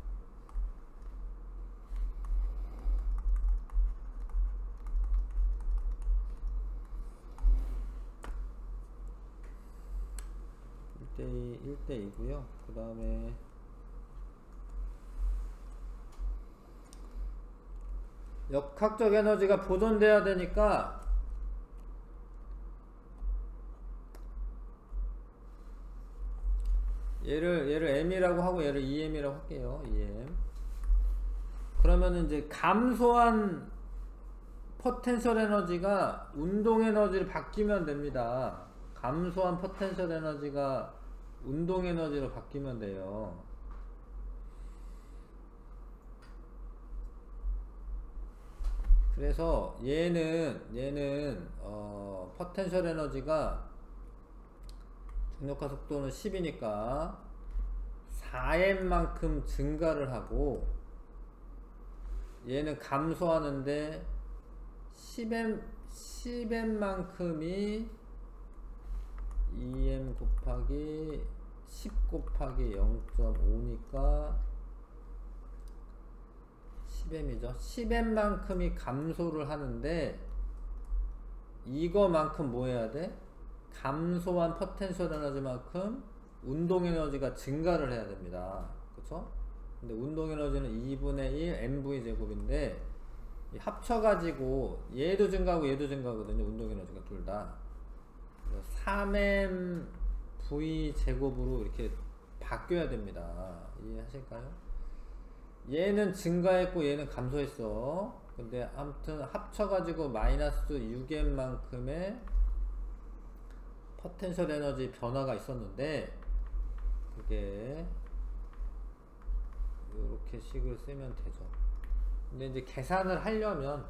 일대 2고요. 그 다음에 역학적 에너지가 보존돼야 되니까 얘를 M이라고 하고 얘를 EM이라고 할게요. EM. 그러면은 이제 감소한 포텐셜 에너지가 운동 에너지로 바뀌면 됩니다. 감소한 포텐셜 에너지가 운동 에너지로 바뀌면 돼요. 그래서 얘는 포텐셜 에너지가 중력화 속도는 10이니까 4m만큼 증가를 하고 얘는 감소하는데 10m만큼이 2m 곱하기 10 곱하기 0.5니까 10m이죠. 10m만큼이 감소를 하는데 이거만큼 뭐 해야 돼? 감소한 포텐셜 에너지만큼 운동 에너지가 증가를 해야 됩니다. 그쵸? 근데 운동 에너지는 2분의 1 mv 제곱인데 합쳐가지고 얘도 증가하고 얘도 증가하거든요. 운동 에너지가 둘 다. 3mv 제곱으로 이렇게 바뀌어야 됩니다. 이해하실까요? 얘는 증가했고 얘는 감소했어. 근데 아무튼 합쳐가지고 마이너스 6m만큼의 포텐셜 에너지 변화가 있었는데 그게 이렇게 식을 쓰면 되죠. 근데 이제 계산을 하려면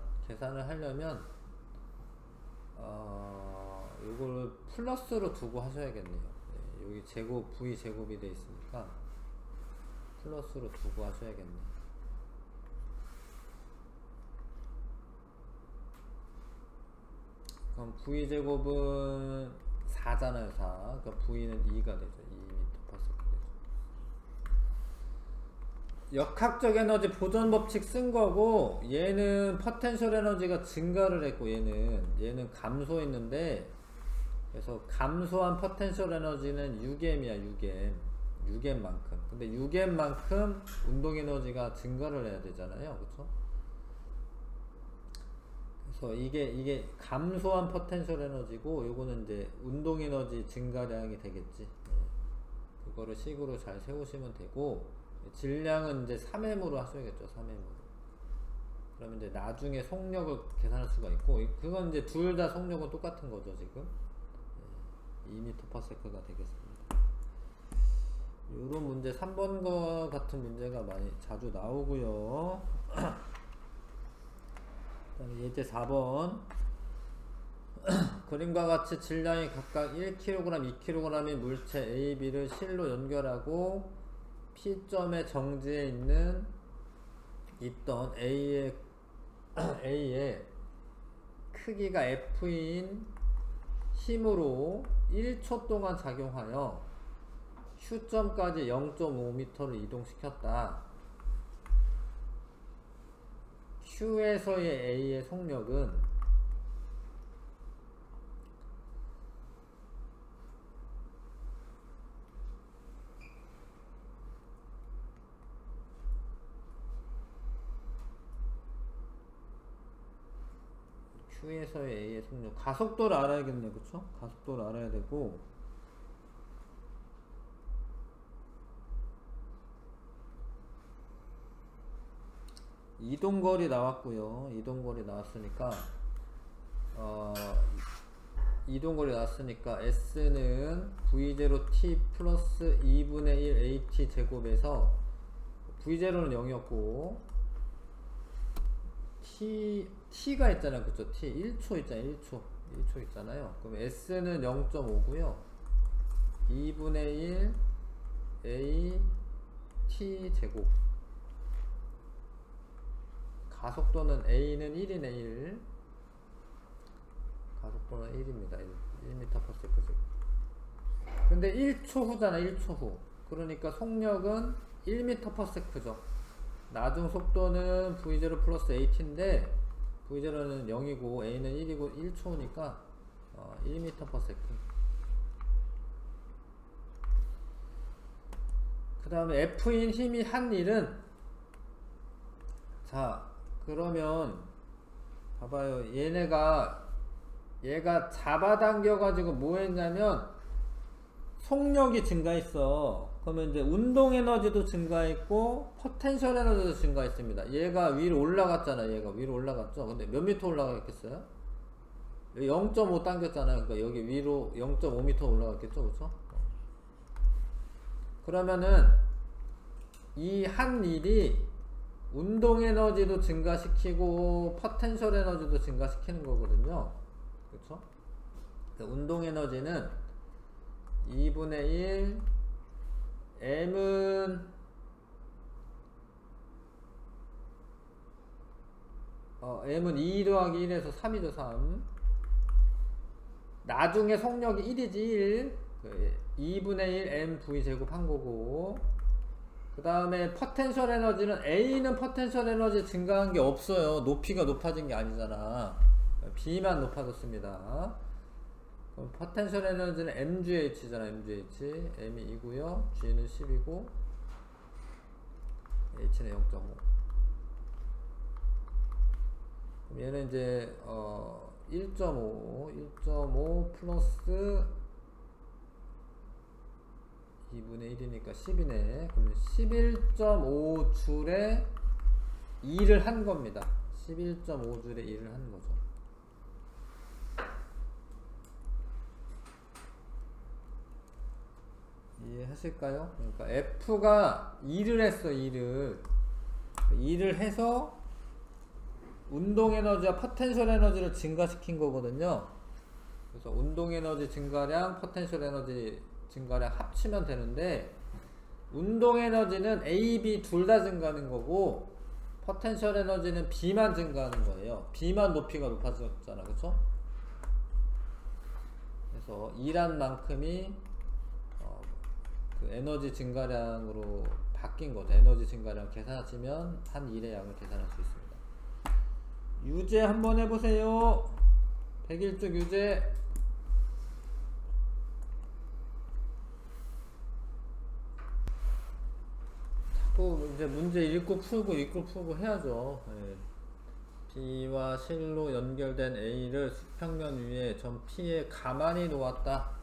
이걸 플러스로 두고 하셔야겠네요. 네, 여기 제곱 v 제곱이 돼 있으니까 플러스로 두고 하셔야겠네요. 그럼 v 제곱은 4잖아요. 4. 그러니까 V는 2가 되죠. 2m/s 되죠. 역학적 에너지 보존 법칙 쓴 거고, 얘는 포텐셜 에너지가 증가를 했고 얘는 감소했는데, 그래서 감소한 포텐셜 에너지는 6m이야. 6m만큼. 근데 6m만큼 운동 에너지가 증가를 해야 되잖아요. 그쵸? 그래서 이게 감소한 포텐셜 에너지고 요거는 이제 운동 에너지 증가량이 되겠지. 네. 그거를 식으로 잘 세우시면 되고, 질량은 이제 3m으로 하셔야겠죠. 3m으로. 그러면 이제 나중에 속력을 계산할 수가 있고, 그건 이제 둘 다 속력은 똑같은 거죠. 지금 2m/s가 되겠습니다. 요런 문제 3번과 같은 문제가 많이 자주 나오고요. 그다음에 예제 4번 그림과 같이 질량이 각각 1kg, 2kg인 물체 A, B를 실로 연결하고 P점의 정지에 있던 A의 크기가 F인 힘으로 1초 동안 작용하여 Q점까지 0.5m를 이동시켰다. Q에서의 A의 속력은 Q에서의 A의 속력, 가속도를 알아야겠네, 그쵸? 가속도를 알아야 되고, 이동거리 나왔고요. 이동거리 나왔으니까 S는 V0t 플러스 2분의 1 AT 제곱에서 V0는 0이었고 T가 있잖아요, 그쵸? T 1초 있잖아요. 1초 있잖아요. 그럼 S는 0.5고요 2분의 1 AT 제곱, 가속도는 A는 1이네. 1 가속도는 1입니다. 1m/s. 근데 1초 후잖아. 1초 후. 그러니까 속력은 1m/s죠. 나중 속도는 V0 플러스 AT인데 V0는 0이고 A는 1이고 1초니까 1m/s. 그 다음에 F인 힘이 한 일은, 자 그러면 봐봐요. 얘가 잡아당겨 가지고 뭐 했냐면 속력이 증가했어. 그러면 이제 운동 에너지도 증가했고 포텐셜 에너지도 증가했습니다. 얘가 위로 올라갔잖아. 얘가 위로 올라갔죠. 근데 몇 미터 올라갔겠어요? 0.5 당겼잖아요. 그러니까 여기 위로 0.5m 올라갔겠죠. 그렇죠? 그러면은 이 한 일이 운동 에너지도 증가시키고 포텐셜 에너지도 증가시키는 거거든요. 그쵸? 운동 에너지는 2분의 1 M은 M은 2 더하기 1에서 3이죠. 3. 나중에 속력이 1이지. 1 2분의 1 mv 제곱 한 거고, 그 다음에 포텐셜 에너지는 A는 포텐셜 에너지 증가한 게 없어요. 높이가 높아진 게 아니잖아. B만 높아졌습니다. 그럼 포텐셜 에너지는 mgh잖아. mgh. m이 2고요 g는 10이고 h는 0.5. 그럼 얘는 이제 1.5 플러스 2분의 1이니까 10이네. 그러면 11.5줄에 2를 한 겁니다. 11.5줄에 2를 한 거죠. 이해하실까요? 그러니까 F가 2를 했어. 2를 해서 운동 에너지와 포텐셜 에너지를 증가시킨 거거든요. 그래서 운동 에너지 증가량, 포텐셜 에너지 증가량 합치면 되는데, 운동 에너지는 A, B 둘 다 증가하는 거고 포텐셜 에너지는 B만 증가하는 거예요. B만 높이가 높아졌잖아. 그쵸? 그래서 일한 만큼이 그 에너지 증가량으로 바뀐 거죠. 에너지 증가량 계산하시면 한 일의 양을 계산할 수 있습니다. 유제 한번 해보세요. 101쪽 유제. 자꾸 이제 문제 읽고 풀고 해야죠. 네. B와 실로 연결된 A를 수평면 위에 점 P에 가만히 놓았다.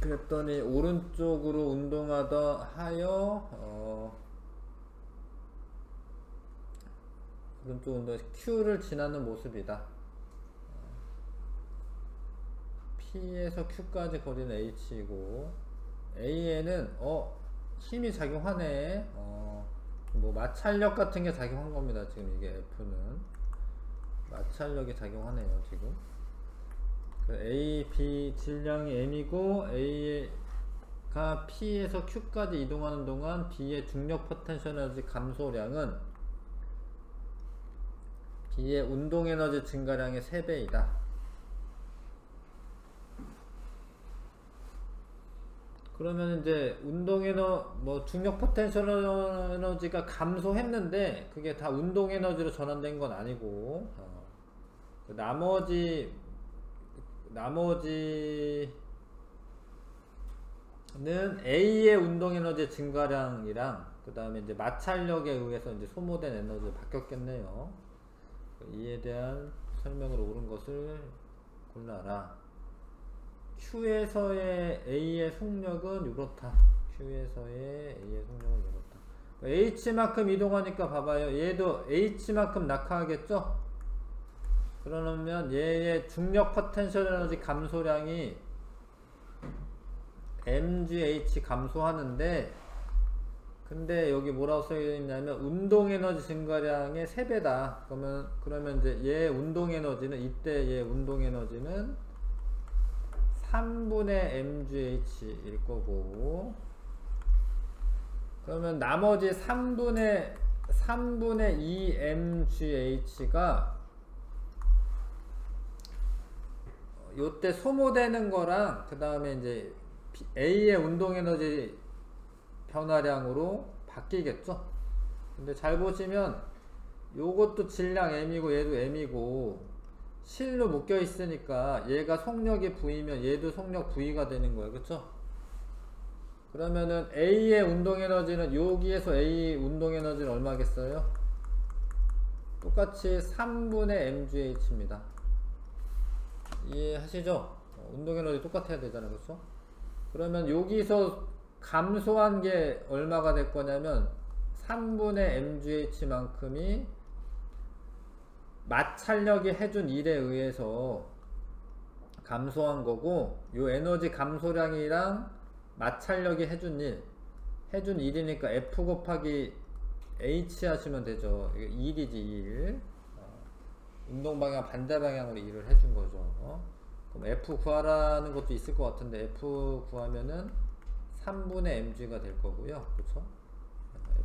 그랬더니 오른쪽으로 운동하다 하여 오른쪽 운동 Q를 지나는 모습이다. P에서 Q까지 거리는 H이고 A에는 힘이 작용하네. 뭐 마찰력 같은 게 작용한 겁니다. 지금 이게 F는 마찰력이 작용하네요. 지금 A, B 질량이 M이고 A가 P에서 Q까지 이동하는 동안 B의 중력 포텐셜 에너지 감소량은 B의 운동 에너지 증가량의 3배이다. 그러면 이제 중력 포텐셜 에너지가 감소했는데 그게 다 운동 에너지로 전환된 건 아니고, 나머지는 A의 운동 에너지 증가량이랑 그 다음에 이제 마찰력에 의해서 이제 소모된 에너지로 바뀌었겠네요. 이에 대한 설명으로 옳은 것을 골라라. Q에서의 A의 속력은 이렇다. Q에서의 A의 속력은 이렇다. H만큼 이동하니까 봐봐요. 얘도 H만큼 낙하하겠죠? 그러면 얘의 중력 포텐셜 에너지 감소량이 mgh 감소하는데, 근데 여기 뭐라고 써있냐면 운동 에너지 증가량의 3배다. 그러면 이제 얘 운동 에너지는, 이때 얘 운동 에너지는 3분의 mgh일 거고, 그러면 나머지 3분의 2 mgh가 요때 소모되는 거랑 그 다음에 이제 A의 운동 에너지 변화량으로 바뀌겠죠. 근데 잘 보시면 요것도 질량 m이고 얘도 m이고 실로 묶여 있으니까 얘가 속력이 V면 얘도 속력 V가 되는 거예요. 그쵸? 그러면은 A의 운동 에너지는 여기에서 A 운동 에너지는 얼마겠어요? 똑같이 3분의 mgh입니다. 이해하시죠? 운동 에너지 똑같아야 되잖아요. 그쵸? 그러면 여기서 감소한 게 얼마가 될 거냐면 3분의 mgh만큼이 마찰력이 해준 일에 의해서 감소한 거고, 요 에너지 감소량이랑 마찰력이 해준 일이니까 F 곱하기 H 하시면 되죠. 이게 1이지 1. 운동 방향 반대 방향으로 일을 해준 거죠. 그럼 F 구하라는 것도 있을 것 같은데 F 구하면은 3분의 mg가 될 거고요. 그쵸?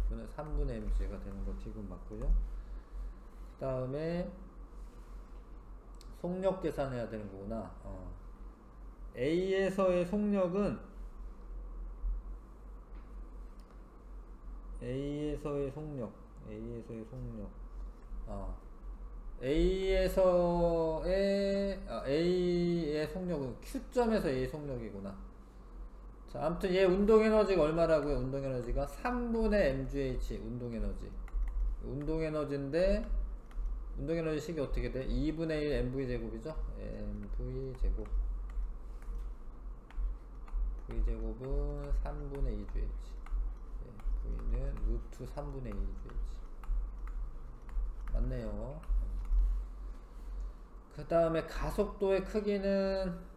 F는 3분의 mg가 되는 거 지금 맞고요. 그 다음에 속력 계산해야 되는 거구나. A에서의 속력은 A의 속력은 Q점에서 A의 속력이구나. 자, 아무튼 얘 운동 에너지가 얼마라고요? 운동 에너지가 3분의 mgh 운동 에너지인데 운동 에너지 식이 어떻게 돼? 2분의 1 mv 제곱이죠? mv 제곱. v 제곱은 3분의 2gh. v는 루트 3분의 2gh. 맞네요. 그 다음에 가속도의 크기는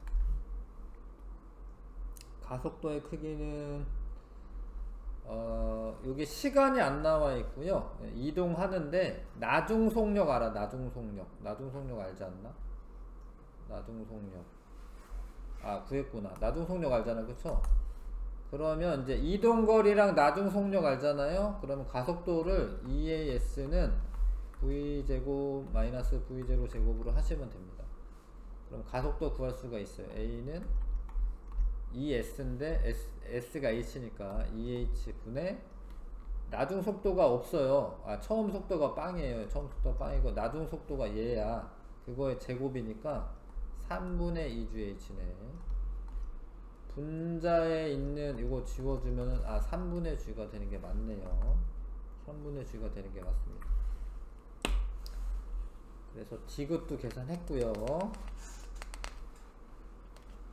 여기 시간이 안 나와 있고요. 이동하는데 나중 속력 알아? 나중 속력 알지 않나? 나중 속력 구했구나. 나중 속력 알잖아. 그쵸? 그러면 이제 이동거리랑 나중 속력 알잖아요. 그러면 가속도를 EAS는 V제곱 마이너스 V0 제곱으로 하시면 됩니다. 그럼 가속도 구할 수가 있어요. A는 ES인데 S가 H니까 EH분의 나중 속도가 없어요. 처음 속도가 빵이에요. 처음 속도가 빵이고 나중 속도가 얘야. 그거의 제곱이니까 3분의 2GH네. 분자에 있는 이거 지워주면은 3분의 G가 되는 게 맞네요. 3분의 G가 되는 게 맞습니다. 그래서 D급도 계산했고요.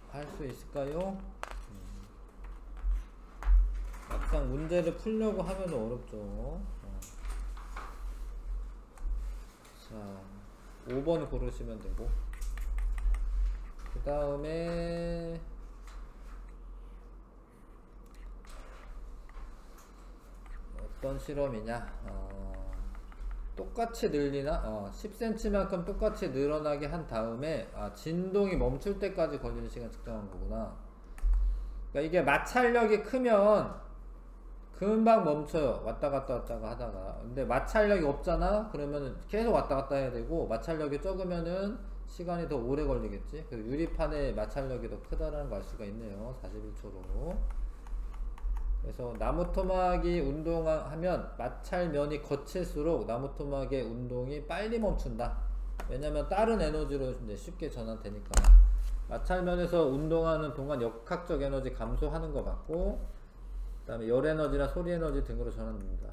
할 수 있을까요? 막상 문제를 풀려고 하면 어렵죠. 자, 5번 고르시면 되고, 그 다음에 어떤 실험이냐? 똑같이 늘리나? 10cm만큼 똑같이 늘어나게 한 다음에 진동이 멈출 때까지 걸리는 시간 측정한 거구나. 그러니까 이게 마찰력이 크면 금방 멈춰요. 왔다 갔다 하다가. 근데 마찰력이 없잖아? 그러면 계속 왔다 갔다 해야 되고, 마찰력이 적으면은 시간이 더 오래 걸리겠지. 그래서 유리판의 마찰력이 더 크다라는 걸 알 수가 있네요. 41초로. 그래서 나무토막이 운동하면 마찰면이 거칠수록 나무토막의 운동이 빨리 멈춘다. 왜냐면 다른 에너지로 이제 쉽게 전환되니까. 마찰면에서 운동하는 동안 역학적 에너지 감소하는 것 같고, 그 다음에 열 에너지나 소리 에너지 등으로 전환됩니다.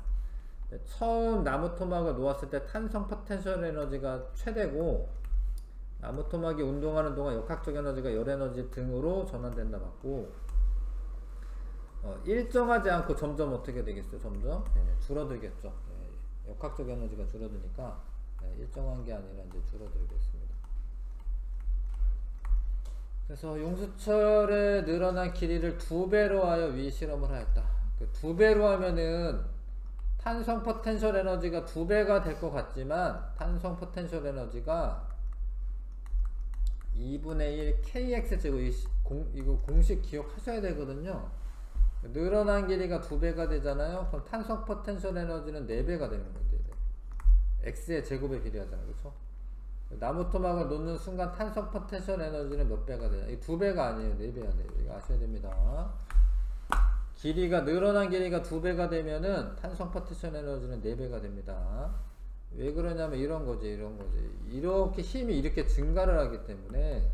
처음 나무토막을 놓았을 때 탄성 포텐셜 에너지가 최대고, 나무토막이 운동하는 동안 역학적 에너지가 열 에너지 등으로 전환된다 맞고, 일정하지 않고 점점 어떻게 되겠어요? 점점 줄어들겠죠. 역학적 에너지가 줄어드니까 일정한 게 아니라 이제 줄어들겠습니다. 그래서 용수철의 늘어난 길이를 2배로 하여 위 실험을 하였다. 2배로 하면은 탄성 포텐셜 에너지가 2배가 될 것 같지만, 탄성 포텐셜 에너지가 2분의 1 kx 제곱, 이거 공식 기억하셔야 되거든요. 늘어난 길이가 2배가 되잖아요. 그럼 탄성 포텐셜 에너지는 4배가 되는 거예요. 4배. x의 제곱에 비례하잖아요. 그렇죠? 나무토막을 놓는 순간 탄성 포텐셜 에너지는 몇 배가 되냐? 이 2배가 아니에요. 4배야 돼요. 이거 아셔야 됩니다. 길이가, 늘어난 길이가 2배가 되면은 탄성 포텐셜 에너지는 4배가 됩니다. 왜 그러냐면 이런 거지. 이렇게 힘이 이렇게 증가를 하기 때문에,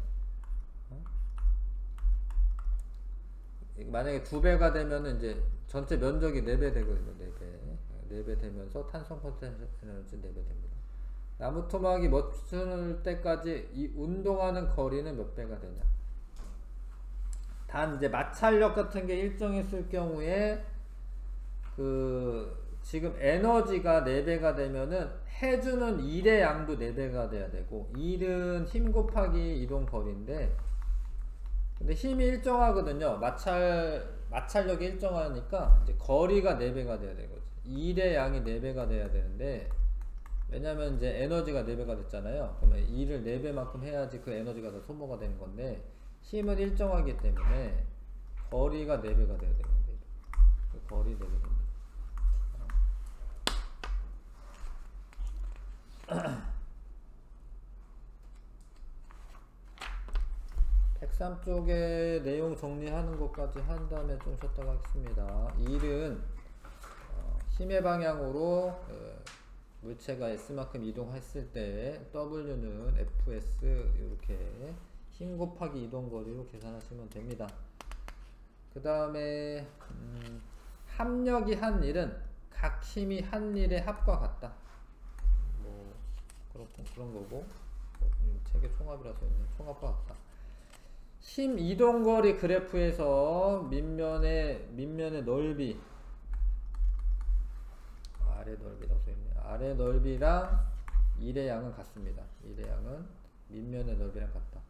만약에 2배가 되면은 이제 전체 면적이 4배 되거든요. 4배 되면서 탄성 포텐셜 에너지 4배 됩니다. 나무토막이 멈출 때까지 이 운동하는 거리는 몇 배가 되냐? 단 이제 마찰력 같은 게 일정했을 경우에 지금 에너지가 4배가 되면은 해주는 일의 양도 4배가 돼야 되고, 일은 힘 곱하기 이동 거리인데, 근데 힘이 일정하거든요. 마찰력이 일정하니까 이제 거리가 4배가 돼야 되거든요. 일의 양이 4배가 돼야 되는데, 왜냐면 이제 에너지가 4배가 됐잖아요. 그러면 일을 4배만큼 해야지 그 에너지가 더 소모가 되는 건데, 힘은 일정하기 때문에 거리가 4배가 돼야 되는 거예요. 거리 4배 됩니다. 103쪽에 내용 정리하는 것까지 한 다음에 좀 쉬었다가 하겠습니다. 일은 힘의 방향으로 물체가 S만큼 이동했을 때 W는 Fs 이렇게 힘 곱하기 이동거리로 계산하시면 됩니다. 그 다음에 합력이 한 일은 각 힘이 한 일의 합과 같다. 뭐 그런 거고, 책의 총합이라서 있네. 총합과 같다. 힘 이동거리 그래프에서 밑면의 넓이, 아래 넓이라고 써있네. 아래 넓이랑 일의 양은 같습니다. 일의 양은 밑면의 넓이랑 같다.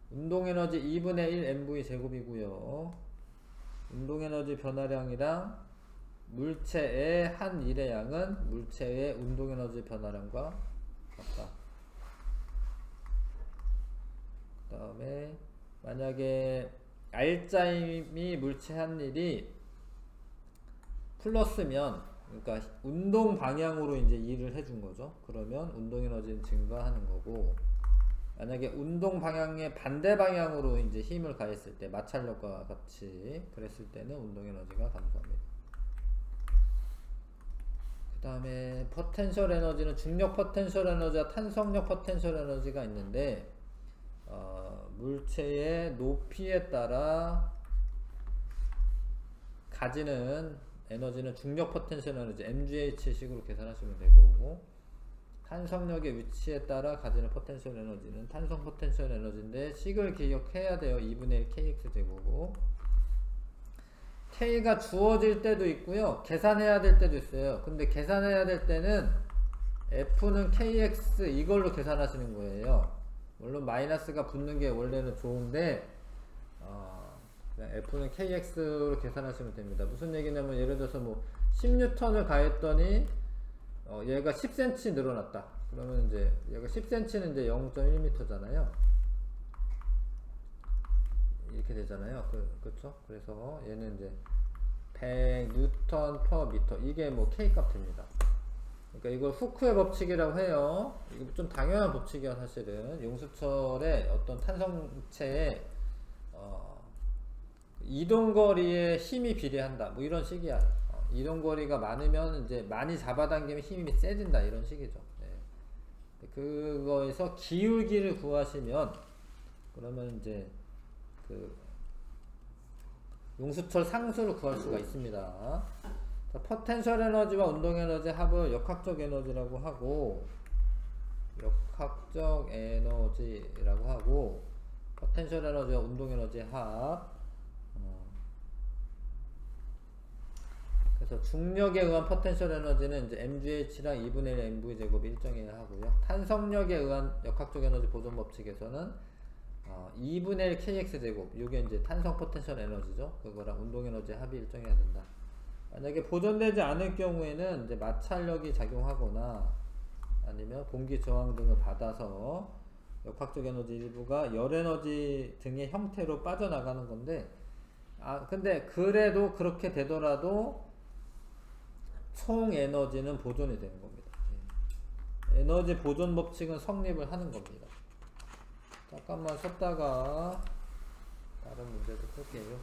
운동에너지 2분의 1 mv 제곱이고요. 운동에너지 변화량이랑 물체의 한 일의 양은 물체의 운동에너지 변화량과 같다. 그 다음에 만약에 R자임이 물체 한 일이 플러스면, 그러니까 운동 방향으로 이제 일을 해준 거죠. 그러면 운동 에너지는 증가하는 거고, 만약에 운동 방향의 반대 방향으로 이제 힘을 가했을 때, 마찰력과 같이 그랬을 때는 운동 에너지가 감소합니다. 그 다음에 포텐셜 에너지는 중력 포텐셜 에너지와 탄성력 포텐셜 에너지가 있는데, 물체의 높이에 따라 가지는 에너지는 중력 포텐셜 에너지 mgh 식으로 계산하시면 되고, 탄성력의 위치에 따라 가지는 포텐셜 에너지는 탄성 포텐셜 에너지인데, 식을 기억해야 돼요. 2분의 1 kx 제곱이고, k가 주어질 때도 있고요, 계산해야 될 때도 있어요. 근데 계산해야 될 때는 f는 kx 이걸로 계산하시는 거예요. 물론 마이너스가 붙는 게 원래는 좋은데, 그냥 f는 kx로 계산하시면 됩니다. 무슨 얘기냐면, 예를 들어서 뭐 10N을 가했더니 얘가 10cm 늘어났다. 그러면 이제 얘가 10cm는 이제 0.1m잖아요. 이렇게 되잖아요. 그렇죠? 그래서 얘는 이제 100N/m 이게 뭐 K 값입니다. 그러니까 이걸 후크의 법칙이라고 해요. 이거 좀 당연한 법칙이야 사실은. 용수철의 어떤 탄성체의 이동거리에 힘이 비례한다 뭐 이런 식이야. 이동거리가 많으면 이제 많이 잡아당기면 힘이 세진다 이런 식이죠. 네. 그거에서 기울기를 구하시면 그러면 이제 그 용수철 상수를 구할 수가 있습니다. 자, 포텐셜 에너지와 운동 에너지 합을 역학적 에너지라고 하고 포텐셜 에너지와 운동 에너지 합. 그래서 중력에 의한 포텐셜 에너지는 이제 mgh랑 2분의 1 mv 제곱이 일정해야 하고요. 탄성력에 의한 역학적 에너지 보존 법칙에서는 2분의 1 kx 제곱, 이게 이제 탄성 포텐셜 에너지죠. 그거랑 운동 에너지 합이 일정해야 된다. 만약에 보존되지 않을 경우에는 이제 마찰력이 작용하거나 아니면 공기 저항 등을 받아서 역학적 에너지 일부가 열 에너지 등의 형태로 빠져나가는 건데, 근데 그래도 그렇게 되더라도 총 에너지는 보존이 되는 겁니다. 에너지 보존 법칙은 성립을 하는 겁니다. 잠깐만 쉬었다가 다른 문제도 풀게요.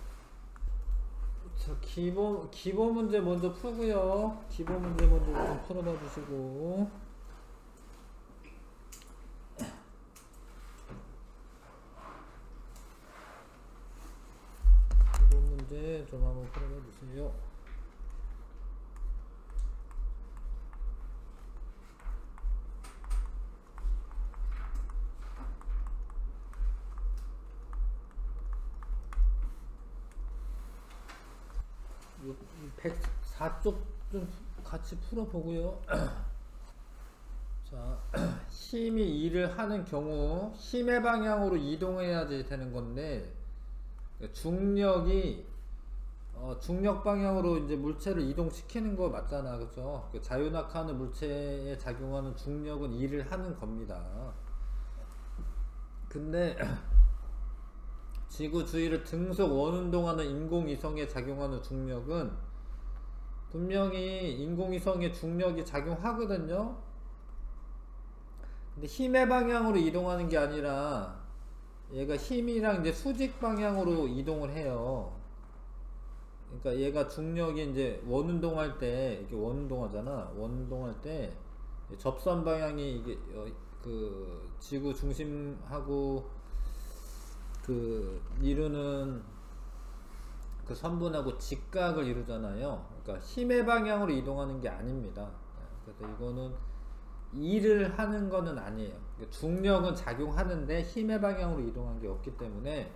자, 기본 문제 먼저 풀고요. 기본 문제 먼저 좀 풀어봐 주시고, 기본 문제 좀 한번 풀어봐 주세요. 요 104쪽 좀 같이 풀어보고요. 자, 힘이 일을 하는 경우 힘의 방향으로 이동해야지 되는 건데, 중력이 중력 방향으로 이제 물체를 이동시키는 거 맞잖아, 그쵸? 그 자유낙하하는 물체에 작용하는 중력은 일을 하는 겁니다. 근데 지구 주위를 등속 원운동하는 인공위성에 작용하는 중력은 분명히 인공위성의 중력이 작용하거든요. 근데 힘의 방향으로 이동하는 게 아니라 얘가 힘이랑 이제 수직 방향으로 이동을 해요. 그러니까 얘가 중력이 이제 원운동할 때, 이렇게 원운동하잖아. 원운동할 때 접선 방향이 이게 그 지구 중심하고 그 이루는 그 선분하고 직각을 이루잖아요. 그러니까 힘의 방향으로 이동하는 게 아닙니다. 그래서 이거는 일을 하는 거는 아니에요. 중력은 작용하는데 힘의 방향으로 이동한 게 없기 때문에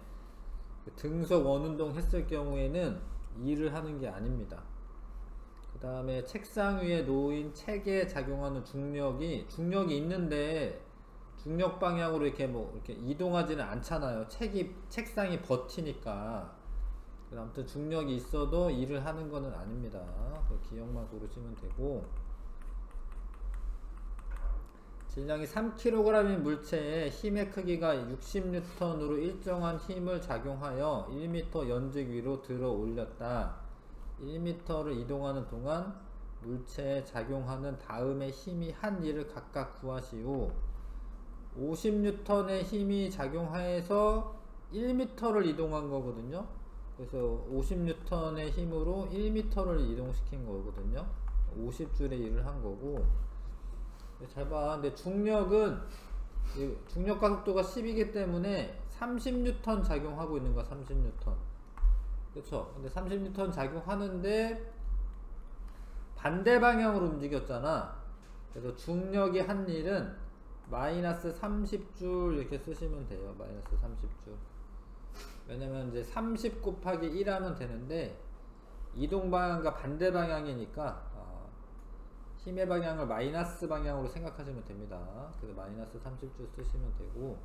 등속 원운동 했을 경우에는 일을 하는 게 아닙니다. 그 다음에 책상 위에 놓인 책에 작용하는 중력이 있는데 중력 방향으로 이렇게 이렇게 이동하지는 않잖아요. 책상이 버티니까. 아무튼 중력이 있어도 일을 하는 거는 아닙니다. 기억만 고르시면 되고, 질량이 3kg인 물체에 힘의 크기가 60N으로 일정한 힘을 작용하여 1m 연직 위로 들어 올렸다. 1m를 이동하는 동안 물체에 작용하는 다음의 힘이 한 일을 각각 구하시오. 50N의 힘이 작용하여서 1m를 이동한 거거든요. 그래서 50N의 힘으로 1m를 이동시킨 거거든요. 50줄의 일을 한 거고. 잘 봐. 근데 중력은 중력 가속도가 10이기 때문에 30N 작용하고 있는 거야. 30N. 그쵸? 근데 30N 작용하는데 반대 방향으로 움직였잖아. 그래서 중력이 한 일은 마이너스 30줄 이렇게 쓰시면 돼요. 마이너스 30줄. 왜냐면 이제 30 곱하기 1 하면 되는데 이동 방향과 반대 방향이니까 힘의 방향을 마이너스 방향으로 생각하시면 됩니다. 그래서 마이너스 30줄 쓰시면 되고,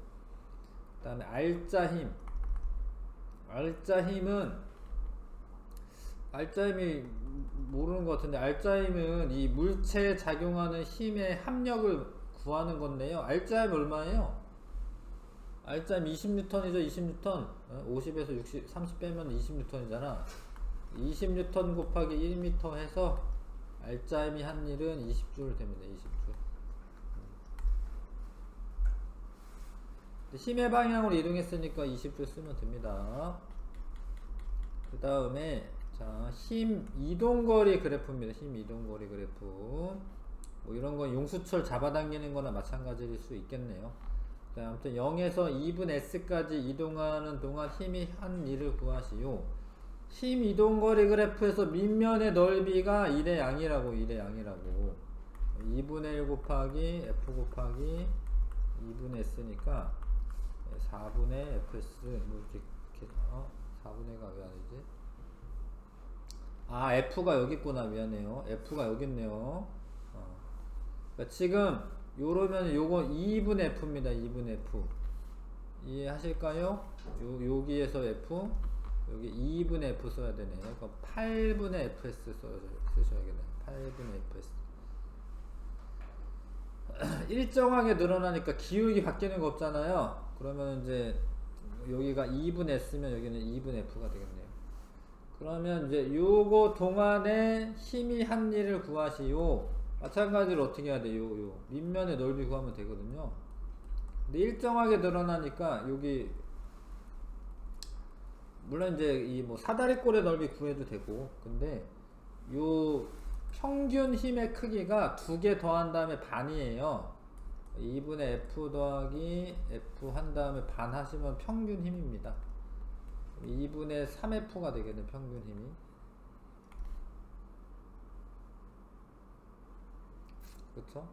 그 다음에 알짜 힘은 알짜임이 모르는 것 같은데, 알짜임은 이 물체에 작용하는 힘의 합력을 구하는 건데요. 알짜임 얼마예요? 알짜임 20N이죠. 20N. 50에서 60, 30 빼면 20N이잖아. 20N 곱하기 1m 해서 알짜임이 한 일은 20줄 됩니다. 20줄. 힘의 방향으로 이동했으니까 20줄 쓰면 됩니다. 그 다음에 자, 힘 이동거리 그래프입니다. 힘 이동거리 그래프. 뭐 이런 건 용수철 잡아당기는 거나 마찬가지일 수 있겠네요. 자, 아무튼 0에서 2분 s까지 이동하는 동안 힘이 한 일을 구하시오. 힘 이동거리 그래프에서 밑면의 넓이가 1의 양이라고. 1의 양이라고. 2분의 1 곱하기 f 곱하기 2분의 s니까 4분의 fs 뭐 이렇게 4분의가 왜 아니지? 아, f가 여기 있구나. 미안해요. f가 여기 있네요. 그러니까 지금 요러면 요거 2분의 f입니다. 2분의 f 이해하실까요? 여기에서 f, 여기 2분의 f 써야 되네요. 그럼 8분의 fs 쓰셔야겠네요. 8분의 fs. 일정하게 늘어나니까 기울기 바뀌는 거 없잖아요. 그러면 이제 여기가 2분의 s면 여기는 2분의 f가 되겠네요. 그러면 이제 요거 동안에 힘이 한 일을 구하시오. 마찬가지로 어떻게 해야 돼요? 요 밑면의 넓이 구하면 되거든요. 근데 일정하게 늘어나니까 여기 물론 이제 이 뭐 사다리꼴의 넓이 구해도 되고, 근데 요 평균 힘의 크기가 2개 더한 다음에 반이에요. 2분의 f 더하기 f 한 다음에 반 하시면 평균 힘입니다. 2분의 3f가 되겠네. 평균 힘이. 그쵸?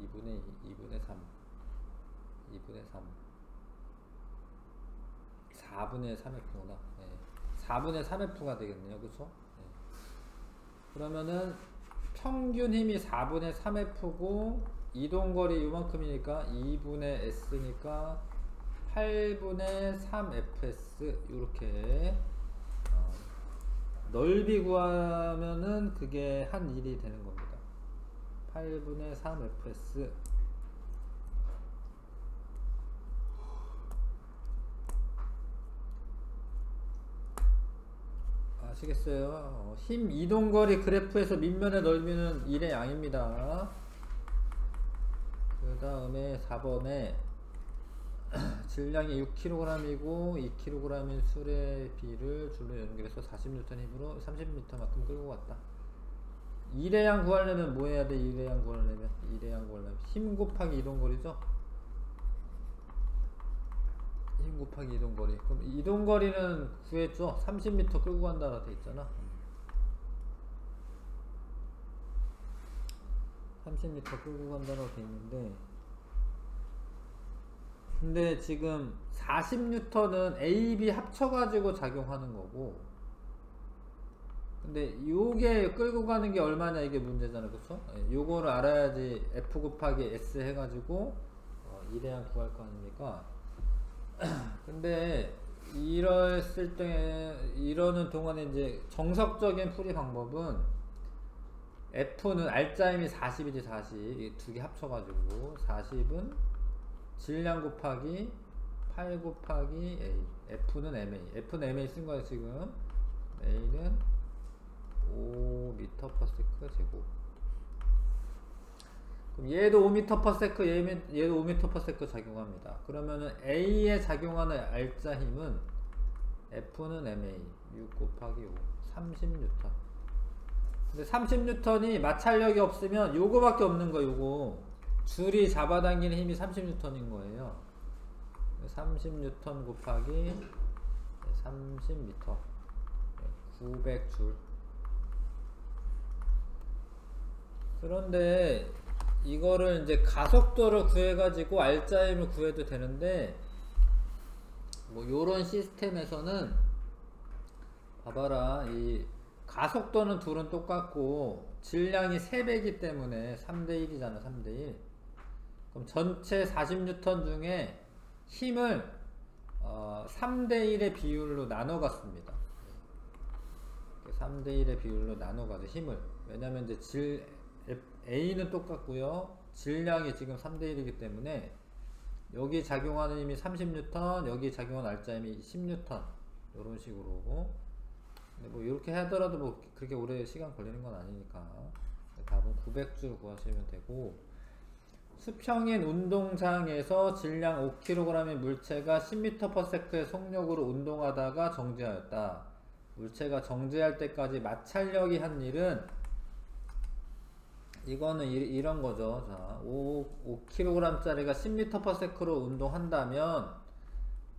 2분의 2, 2분의 3, 2분의 3, 4분의 3f구나. 4분의 3f가 되겠네요. 그쵸? 그러면은 평균 힘이 4분의 3f고 이동거리 요만큼이니까 2분의 s니까 8분의 3fs 요렇게 넓이 구하면은 그게 한 일이 되는 겁니다. 8분의 3fs. 아시겠어요? 힘 이동거리 그래프에서 밑면의 넓이는 1의 양입니다. 그 다음에 4번에 질량이 6kg이고 2kg인 술의 비를 줄로 연결해서 40N 힘으로 30m만큼 끌고 갔다. 1의 양 구하려면 뭐 해야 돼? 1의 양 구하려면 힘 곱하기 이동거리죠? 힘 곱하기 이동거리. 그럼 이동거리는 구했죠? 30m 끌고 간다라 돼 있잖아. 30m 끌고 간다라고 돼 있는데, 근데 지금 40N은 A, B 합쳐가지고 작용하는 거고, 근데 요게 끌고 가는 게 얼마냐 이게 문제잖아. 그쵸? 요거를 알아야지 F 곱하기 S 해가지고 1의 양 구할 거 아닙니까? 근데 이러는 동안에 이제 정석적인 풀이 방법은 F는 알짜임이 40이지. 40 두 개 합쳐가지고 40은 질량 곱하기 8 곱하기 A. F는 MA. F는 MA 쓴 거야 지금. A는 5m/s 제곱. 그럼 얘도 5m/s, 얘도 5m/s 작용합니다. 그러면은 A에 작용하는 알짜 힘은 F는 MA 6 곱하기 5 30N. 근데 30N이 마찰력이 없으면 요거밖에 없는 거예요. 요거 줄이 잡아당기는 힘이 30N인 거예요. 30N 곱하기 30m 900줄. 그런데 이거를 이제 가속도를 구해가지고 알짜임을 구해도 되는데, 뭐 요런 시스템에서는 봐봐라, 이 가속도는 둘은 똑같고 질량이 3배이기 때문에 3대1이잖아. 3대1. 그럼 전체 40N 중에 힘을 3대1의 비율로 나눠 갔습니다. 3대1의 비율로 나눠가죠. 힘을. 왜냐면 이제 A는 똑같고요. 질량이 지금 3대1이기 때문에 여기 작용하는 힘이 30N, 여기 작용하는 알짜힘이 10N. 이런 식으로. 근데 뭐 이렇게 하더라도 뭐 그렇게 오래 시간 걸리는 건 아니니까 답은 900줄 구하시면 되고, 수평인 운동장에서 질량 5kg의 물체가 10m/s의 속력으로 운동하다가 정지하였다. 물체가 정지할 때까지 마찰력이 한 일은, 이거는 이런 거죠. 자, 5kg 짜리가 10m/s로 운동한다면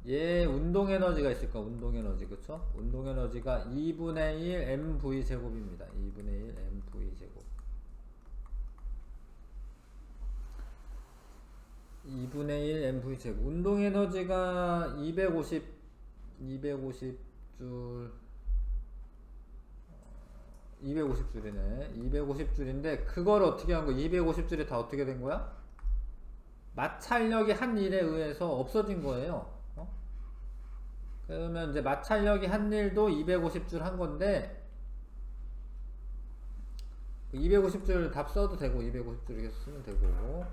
얘 운동 에너지가 있을까? 운동 에너지, 그쵸? 운동 에너지가 2분의 1 mv 제곱입니다. 2분의 1 mv 제곱. 2분의 1 mv 제곱. 운동 에너지가 250줄이네. 250줄인데 그걸 어떻게 한 거야? 250줄이 다 어떻게 된 거야? 마찰력이 한 일에 의해서 없어진 거예요. 그러면 이제 마찰력이 한 일도 250줄 한 건데, 250줄 답 써도 되고 250줄 이렇게 쓰면 되고,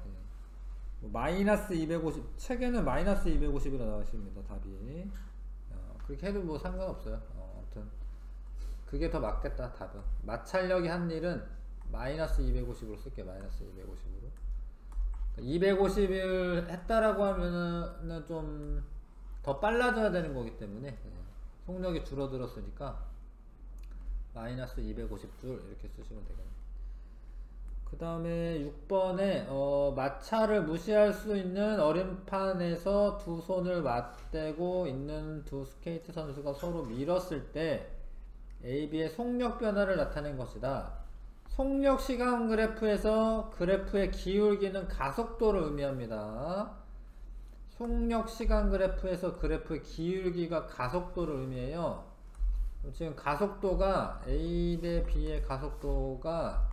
마이너스 250, 책에는 마이너스 250이라 나와 있습니다. 답이. 그렇게 해도 뭐 상관없어요. 아무튼 그게 더 맞겠다. 답은 마찰력이 한 일은 마이너스 250으로 쓸게. 마이너스 250으로 250을 했다라고 하면은 좀 더 빨라져야 되는 거기 때문에 속력이 줄어들었으니까 마이너스 250줄 이렇게 쓰시면 되겠네요. 그 다음에 6번에 마찰을 무시할 수 있는 얼음판에서 두 손을 맞대고 있는 두 스케이트 선수가 서로 밀었을 때 A, B의 속력 변화를 나타낸 것이다. 속력 시간 그래프에서 그래프의 기울기는 가속도를 의미합니다. 속력 시간 그래프에서 그래프의 기울기가 가속도를 의미해요. 지금 가속도가 A 대 B의 가속도가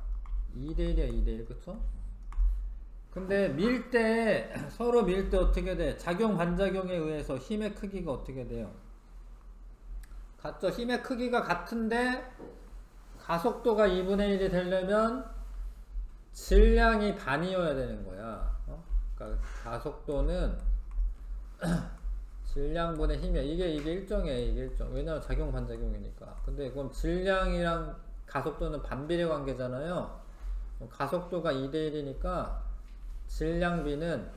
2대1이야, 2대1, 그쵸? 근데 밀 때, 서로 밀 때 어떻게 돼? 작용, 반작용에 의해서 힘의 크기가 어떻게 돼요? 같죠? 힘의 크기가 같은데, 가속도가 2분의 1이 되려면, 질량이 반이어야 되는 거야. 그러니까 가속도는, 질량분의 힘이야. 이게 일정이야, 이게 일정. 왜냐면 작용, 반작용이니까. 근데 그럼 질량이랑 가속도는 반비례 관계잖아요. 가속도가 2대1이니까 질량비는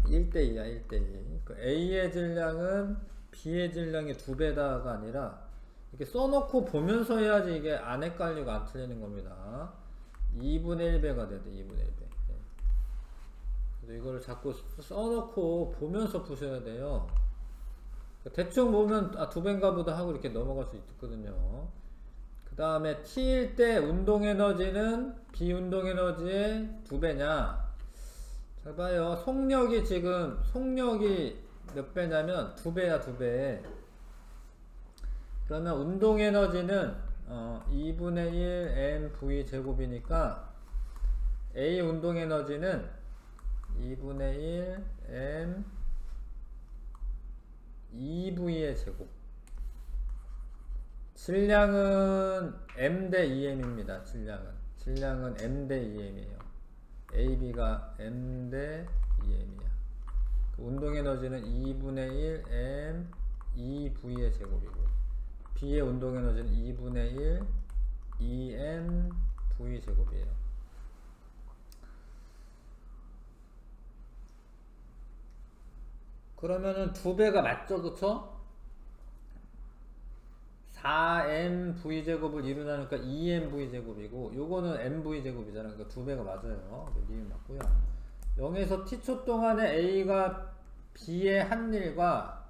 1대2야 1대2. 그러니까 A의 질량은 B의 질량의 2배다가 아니라 이렇게 써놓고 보면서 해야지 이게 안 헷갈리고 안 틀리는 겁니다. 2분의 1배가 돼야 돼. 2분의 1배. 그래서 이거를 자꾸 써놓고 보면서 푸셔야 돼요. 대충 보면 2배인가 보다 하고 이렇게 넘어갈 수 있거든요. 그 다음에 T일 때 운동에너지는 비운동에너지의 2배냐? 잘 봐요. 속력이 지금 몇 배냐면 2배야 2배. 그러면 운동에너지는 2분의 1 mv 제곱이니까 A 운동에너지는 2분의 1 m 2v의 제곱. 질량은 m 대 2m입니다. 질량은 m 대 2m이에요. AB가 m 대 2m이야. 운동에너지는 2분의 1 m 2v의 제곱이고, B의 운동에너지는 2분의 1 2m v 제곱이에요. 그러면은 2배가 맞죠, 그쵸? 4mv 제곱을 이루나니까 2mv 제곱이고, 요거는 mv 제곱이잖아. 그러니까 2배가 맞아요. 리은 맞고요. 0에서 t초 동안에 A가 B의 한 일과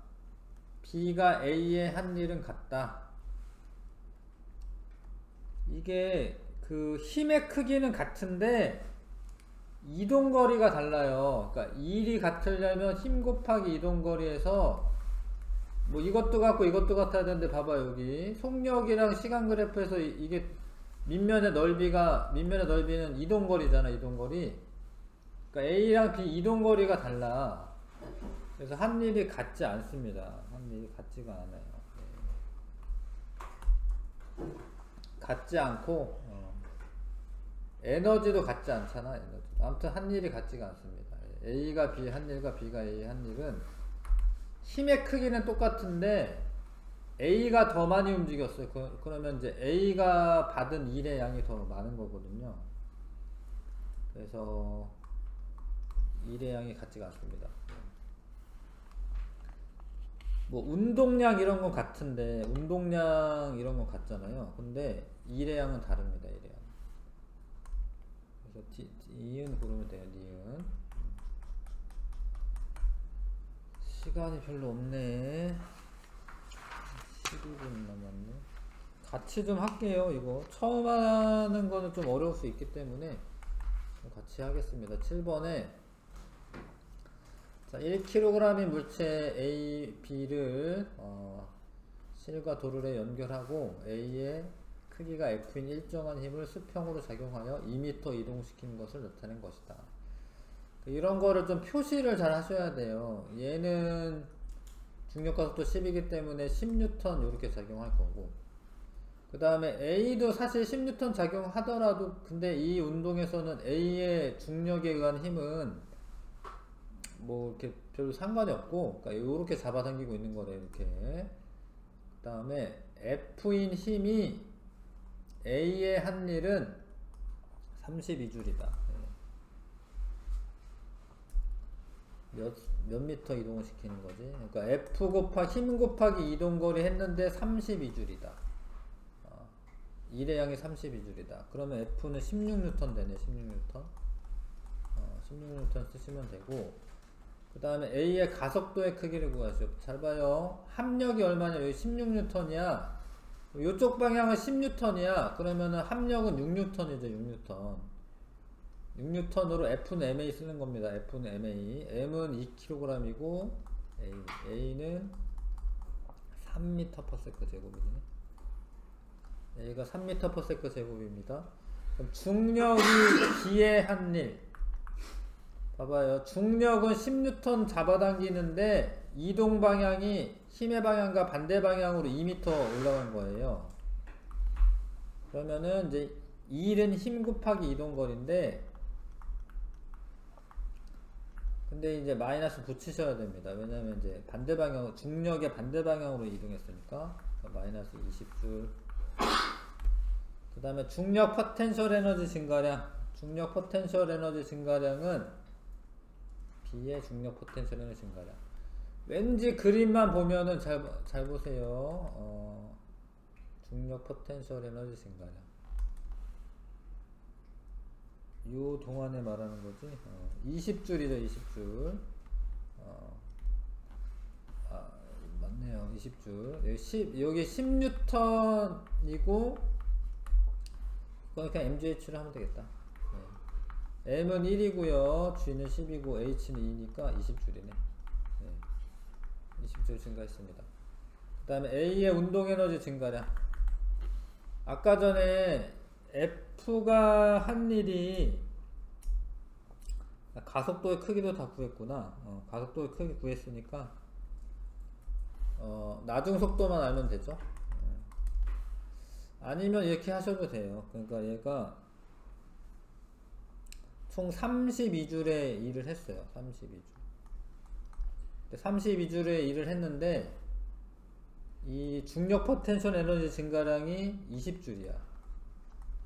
B가 A의 한 일은 같다. 이게 그 힘의 크기는 같은데 이동거리가 달라요. 그러니까 일이 같으려면 힘 곱하기 이동거리에서 뭐 이것도 같고 이것도 같아야 되는데, 봐봐 여기 속력이랑 시간 그래프에서 이게 밑면의 넓이는 이동거리잖아. 이동거리. 그러니까 A랑 B 이동거리가 달라. 그래서 한 일이 같지 않습니다. 한 일이 같지가 않아요. 같지 않고 에너지도 같지 않잖아. 에너지. 아무튼 한 일이 같지가 않습니다. A가 B 한 일과 B가 A 한 일은 힘의 크기는 똑같은데 A가 더 많이 움직였어요. 그러면 이제 A가 받은 일의 양이 더 많은 거거든요. 그래서 일의 양이 같지가 않습니다. 뭐 운동량 이런 건 같은데 운동량 이런 건 같잖아요. 근데 일의 양은 다릅니다. 일의 양. 그래서 니은 고르면 돼요. 니은. 시간이 별로 없네. 12분 남았네. 같이 좀 할게요. 이거 처음 하는 거는 좀 어려울 수 있기 때문에 같이 하겠습니다. 7번에 자, 1kg의 물체 A, B를 실과 도르래 연결하고 A의 크기가 F인 일정한 힘을 수평으로 작용하여 2m 이동시키는 것을 나타낸 것이다. 이런 거를 좀 표시를 잘 하셔야 돼요. 얘는 중력가속도 10이기 때문에 10N 이렇게 작용할 거고, 그 다음에 A도 사실 10N 작용하더라도 근데 이 운동에서는 A의 중력에 의한 힘은 뭐 이렇게 별로 상관이 없고, 그러니까 이렇게 잡아당기고 있는 거래. 이렇게. 그 다음에 F인 힘이 A의 한 일은 32줄이다. 몇 미터 이동을 시키는 거지? 그러니까 F 곱하기 힘 곱하기 이동거리 했는데 32줄이다. 1의 양이 32줄이다. 그러면 F는 16N 되네. 16N. 16N 쓰시면 되고, 그 다음에 A의 가속도의 크기를 구하시오. 잘 봐요. 합력이 얼마냐? 여기 16N이야. 이쪽 방향은 10N이야. 그러면은 합력은 6N이죠. 6N으로 F는 MA 쓰는 겁니다. F는 MA. M은 2kg이고 A는 3m/s 제곱이네. A가 3m/s 제곱입니다. 그럼 중력이 B의 한 일. 봐봐요. 중력은 10N 잡아당기는데 이동 방향이 힘의 방향과 반대 방향으로 2m 올라간 거예요. 그러면은 이제 1은 힘 곱하기 이동거리인데, 근데 이제 마이너스 붙이셔야 됩니다. 왜냐면 이제 반대 방향, 중력의 반대 방향으로 이동했으니까 마이너스 20줄. 그 다음에 중력 포텐셜 에너지 증가량. 중력 포텐셜 에너지 증가량은 B의 중력 포텐셜 에너지 증가량. 왠지 그림만 보면은 잘 보세요. 중력 포텐셜 에너지 증가량. 요 동안에 말하는 거지. 20줄이죠. 20줄. 맞네요. 20줄. 여기 10N이고 그건 그냥 MGH로 하면 되겠다. 네. M은 1이고요. G는 10이고 H는 2니까 20줄이네. 네. 20줄 증가했습니다. 그 다음에 A의 운동에너지 증가량. 아까 전에 F가 한 일이 가속도의 크기도 다 구했구나. 가속도의 크기 구했으니까 나중 속도만 알면 되죠. 아니면 이렇게 하셔도 돼요. 그러니까 얘가 총 32줄의 일을 했어요. 32줄. 32줄의 일을 했는데 이 중력 포텐셜 에너지 증가량이 20줄이야.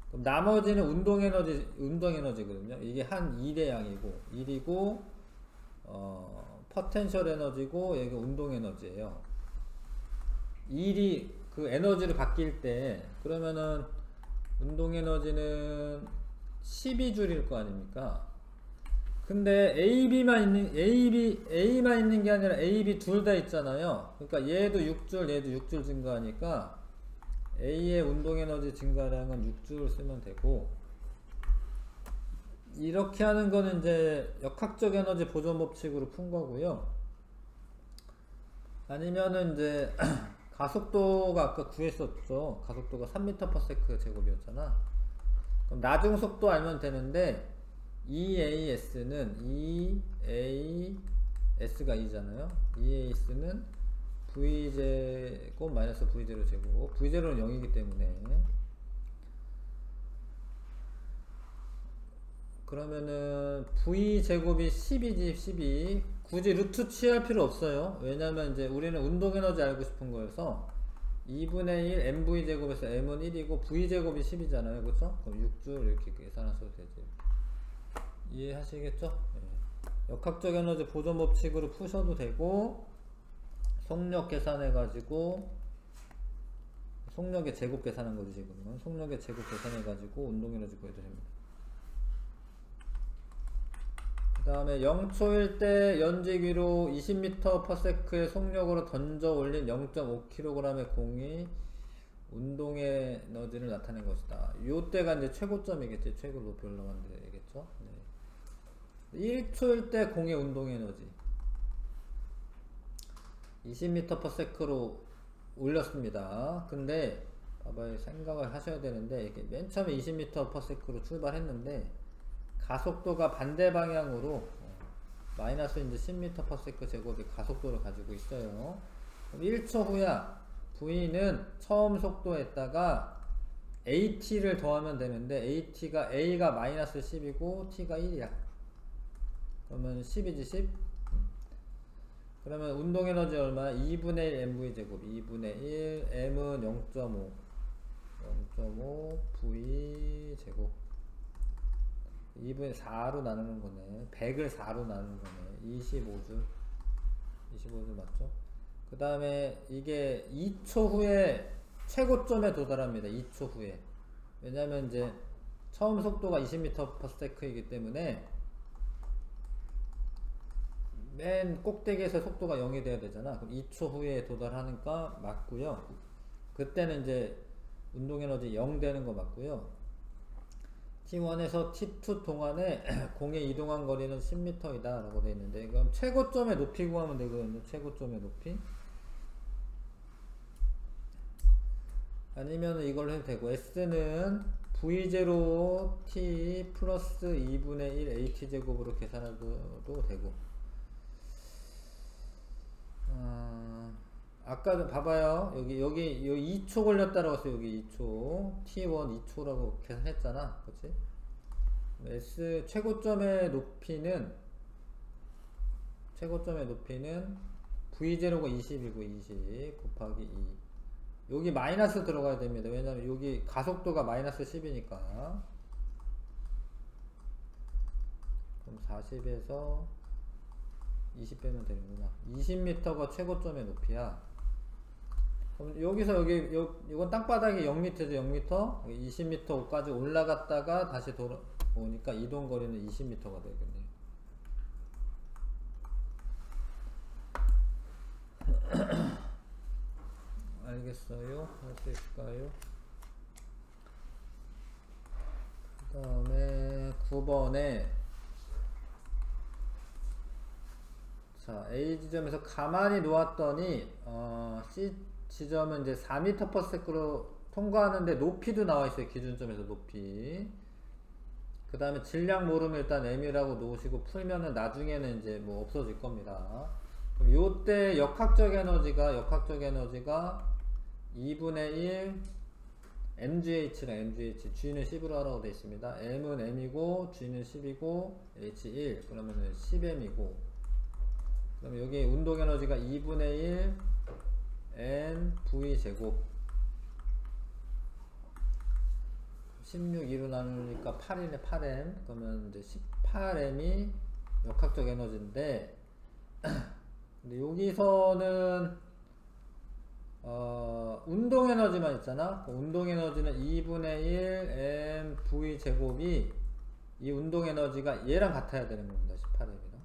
그럼 나머지는 운동 에너지거든요. 이게 한 1의 양이고 1이고 포텐셜 에너지고 여기 운동 에너지예요. 1이 그 에너지를 바뀔 때 그러면은 운동 에너지는 12줄일 거 아닙니까? 근데 A만 있는 게 아니라 A, B 둘 다 있잖아요. 그러니까 얘도 6줄, 얘도 6줄 증가하니까 A의 운동에너지 증가량은 6줄 쓰면 되고, 이렇게 하는 거는 이제 역학적 에너지 보존 법칙으로 푼 거고요. 아니면은 이제 가속도가 아까 구했었죠. 가속도가 3m/s 제곱이었잖아. 그럼 나중 속도 알면 되는데 EAS는 EAS가 2잖아요. EAS는 V제곱 마이너스 V0 제곱. V0는 0이기 때문에. 그러면은 V제곱이 10이지 12. 굳이 루트 취할 필요 없어요. 왜냐면 이제 우리는 운동에너지 알고 싶은 거여서 2분의 1 mv제곱에서 m은 1이고 v제곱이 10이잖아요. 그쵸? 그럼 6줄 이렇게 계산하셔도 되지. 이해하시겠죠? 네. 역학적 에너지 보존 법칙으로 푸셔도 되고, 속력 계산해가지고, 속력의 제곱 계산한 거지 지금은. 속력의 제곱 계산해가지고 운동에너지 구해도 됩니다. 그 다음에 0초일 때 연직 위로 20m/s의 속력으로 던져 올린 0.5kg의 공이 운동의 에너지를 나타낸 것이다. 요때가 이제 최고점이겠지. 최고 높이 올라간 데겠죠. 네. 1초일 때 공의 운동 에너지 20m/s로 올렸습니다. 근데 봐봐요. 생각을 하셔야 되는데, 이게 맨 처음에 20m/s로 출발했는데 가속도가 반대 방향으로 마이너스 이제 10m/s 제곱의 가속도를 가지고 있어요. 그럼 1초 후야 V는 처음 속도에다가 AT를 더하면 되는데, A가 마이너스 10이고 T가 1이야. 그러면 10이지 10. 그러면 운동에너지 얼마야? 2분의 1 mv 제곱. 2분의 1 m은 0.5 V 제곱. 2분의 4로 나누는 거네. 100을 4로 나누는 거네. 25줄 맞죠? 그 다음에 이게 2초 후에 최고점에 도달합니다. 2초 후에. 왜냐면 이제 처음 속도가 20m/s이기 때문에 맨 꼭대기에서 속도가 0이 돼야 되잖아. 그럼 2초 후에 도달하니까 맞고요. 그때는 이제 운동에너지 0 되는 거 맞고요. T1에서 T2 동안에 공의 이동한 거리는 10m이다 라고 되어 있는데, 그럼 최고점의 높이 구하면 되거든요. 최고점의 높이. 아니면 이걸로 해도 되고, S는 V0 T 플러스 2분의 1 AT제곱으로 계산해도 되고. 아까 봐봐요. 여기 2초 걸렸다라고 했어요. 여기 2초. T1 2초라고 계산했잖아. 그치? S 최고점의 높이는 V0가 20이고 20 곱하기 2. 여기 마이너스 들어가야 됩니다. 왜냐면 여기 가속도가 마이너스 10이니까. 그럼 40에서 20 빼면 되는구나. 20m가 최고점의 높이야. 그럼 여기서 이건 땅바닥이 0m죠. 0m. 20m까지 올라갔다가 다시 돌아오니까 이동거리는 20m가 되겠네요. 알겠어요? 할 수 있을까요? 그 다음에 9번에 자, A 지점에서 가만히 놓았더니 C 지점은 이제 4m/s로 통과하는데 높이도 나와 있어요. 기준점에서 높이. 그 다음에 질량 모르면 일단 M이라고 놓으시고 풀면은 나중에는 이제 뭐 없어질 겁니다. 그럼 요때 역학적 에너지가 2분의 1 mgh랑 mgh, g는 10으로 하라고 되어 있습니다. m은 m이고 g는 10이고 h 1, 그러면은 10m이고, 그럼 여기 운동 에너지가 2분의 1 n v 제곱. 16 2로 나누니까 8이네. 8m. 그러면 이제 18m이 역학적 에너지인데, 근데 여기서는 운동 에너지만 있잖아. 운동 에너지는 2분의 1 m v 제곱이, 이 운동 에너지가 얘랑 같아야 되는 겁니다. 18m이랑.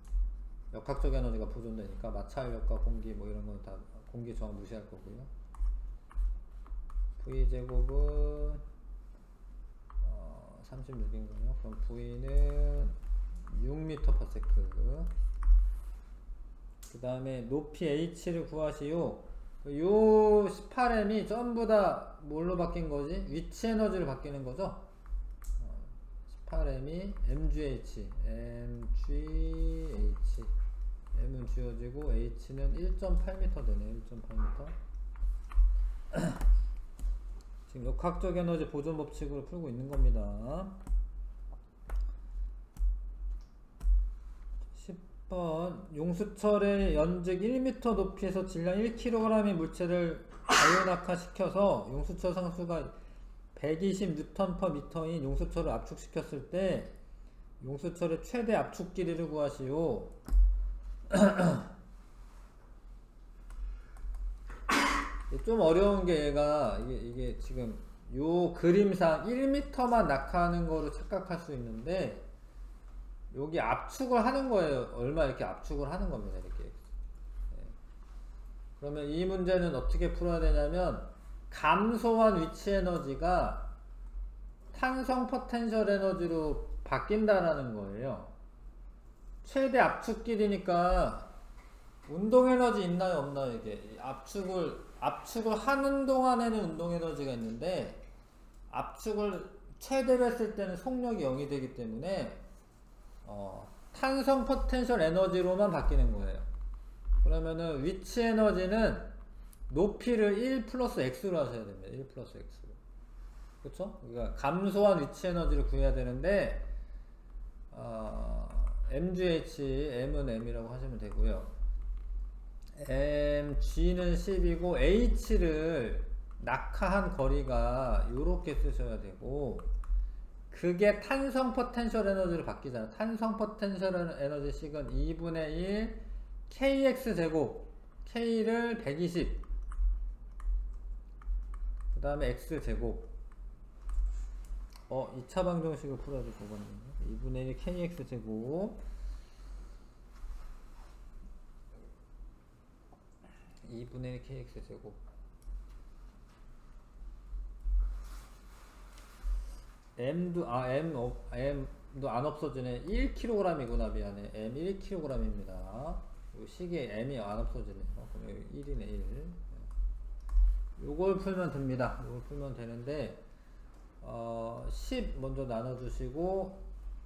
역학적 에너지가 보존되니까 마찰력과 공기 뭐 이런 건 다 공기 저항 무시할 거고요. v 제곱은 36인가요? 그럼 V는 6m/s. 그 다음에 높이 H를 구하시오. 요 18m이 전부 다 뭘로 바뀐 거지? 위치 에너지로 바뀌는 거죠? 18m이 mgh. M은 지워지고 H는 1.8m 되네. 1.8m. 지금 역학적 에너지 보존 법칙으로 풀고 있는 겁니다. 10번 용수철의 연직 1m 높이에서 질량 1kg의 물체를 아이오낙화 시켜서 용수철 상수가 120N/m인 용수철을 압축시켰을 때 용수철의 최대 압축 길이를 구하시오. 좀 어려운 게 얘가 이게 지금 요 그림상 1m만 낙하하는 거로 착각할 수 있는데 여기 압축을 하는 거예요. 얼마 이렇게 압축을 하는 겁니다. 이렇게. 그러면 이 문제는 어떻게 풀어야 되냐면 감소한 위치 에너지가 탄성 포텐셜 에너지로 바뀐다라는 거예요. 최대 압축 길이니까 운동 에너지 있나요 없나요? 이게 압축을 하는 동안에는 운동 에너지가 있는데 압축을 최대로 했을 때는 속력이 0이 되기 때문에 탄성 포텐셜 에너지로만 바뀌는 거예요. 그러면은 위치 에너지는 높이를 1 플러스 x로 하셔야 됩니다. 1 플러스 x로. 그쵸? 그러니까 감소한 위치 에너지를 구해야 되는데 mgh, m은 m이라고 하시면 되고요. mg는 10이고 h를 낙하한 거리가 요렇게 쓰셔야 되고 그게 탄성 포텐셜 에너지로 바뀌잖아요. 탄성 포텐셜 에너지 식은 2분의 1 kx 제곱 k를 120 그 다음에 x 제곱 2차 방정식을 풀어야 될 거거든요. 2분의 1 kx 제곱 2분의 1 kx 제곱 m도 안 없어지네. 1kg이구나. 미안해. m 1kg입니다. 시계에 m이 안 없어지네요. 그럼 여기 1이네 1. 요걸 풀면 됩니다. 요걸 풀면 되는데 10 먼저 나눠주시고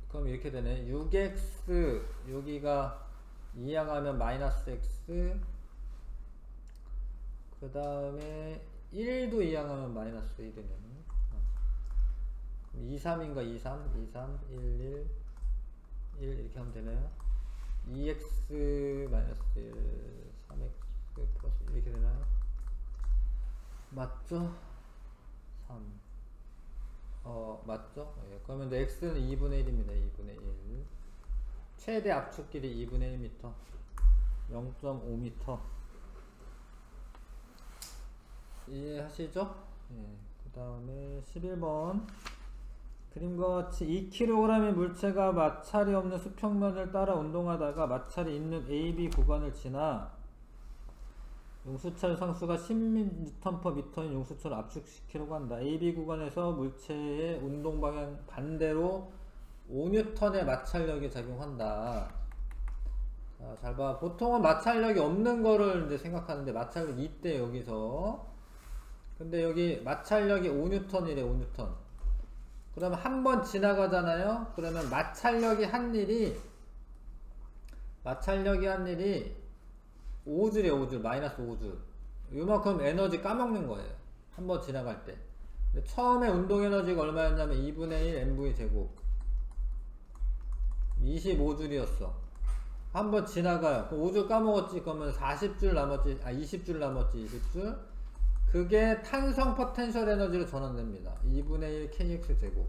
그럼 이렇게 되네. 6x 여기가 이항하면 마이너스 x 그 다음에 1도 이항하면 마이너스 1이네. 2, 3인가 2, 3, 2, 3, 1, 1 이렇게 하면 되나요? 2x 마이너스 1, 3x 플러스 이렇게 되나요? 맞죠? 3 맞죠? 예, 그러면 x는 2분의 1입니다. 2분의 1 최대 압축 길이 2분의 1m 0.5m 이해하시죠? 예, 그 다음에 11번 그림과 같이 2kg의 물체가 마찰이 없는 수평면을 따라 운동하다가 마찰이 있는 AB 구간을 지나 용수철 상수가 10N/m인 용수철을 압축시키려고 한다. AB 구간에서 물체의 운동 방향 반대로 5N의 마찰력이 작용한다. 자, 잘 봐. 보통은 마찰력이 없는 거를 이제 생각하는데 마찰력이 있대 여기서. 근데 여기 마찰력이 5N이래 5N. 그러면 한 번 지나가잖아요. 그러면 마찰력이 한 일이 5줄이에요. 5줄 마이너스 5줄 요만큼 에너지 까먹는 거예요. 한 번 지나갈 때. 근데 처음에 운동 에너지가 얼마였냐면 2분의 1 mv 제곱 25줄이었어. 한 번 지나가요. 5줄 까먹었지. 그러면 40줄 남았지. 20줄 남았지. 20줄. 그게 탄성 포텐셜 에너지로 전환됩니다. 2분의 1 kx 제곱.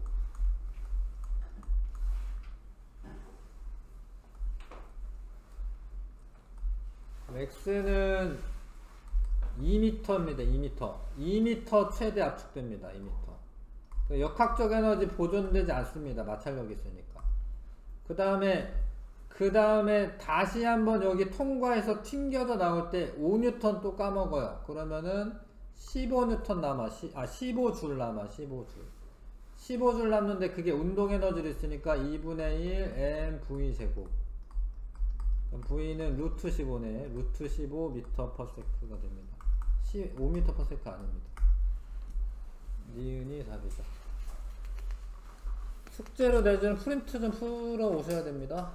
x는 2m입니다. 2m 최대 압축됩니다. 2m. 역학적 에너지 보존되지 않습니다. 마찰력이 있으니까. 그 다음에 다시 한번 여기 통과해서 튕겨져 나올 때 5N 또 까먹어요. 그러면은 15N 남아. 15줄 남아. 15줄 남는데 그게 운동 에너지를 있으니까 2분의 1 mv 제곱. 그럼 v는 루트 15네. 루트 15m/s가 됩니다. 5m/s 아닙니다. 니은이 답이죠. 숙제로 내주는 프린트 좀 풀어 오셔야 됩니다.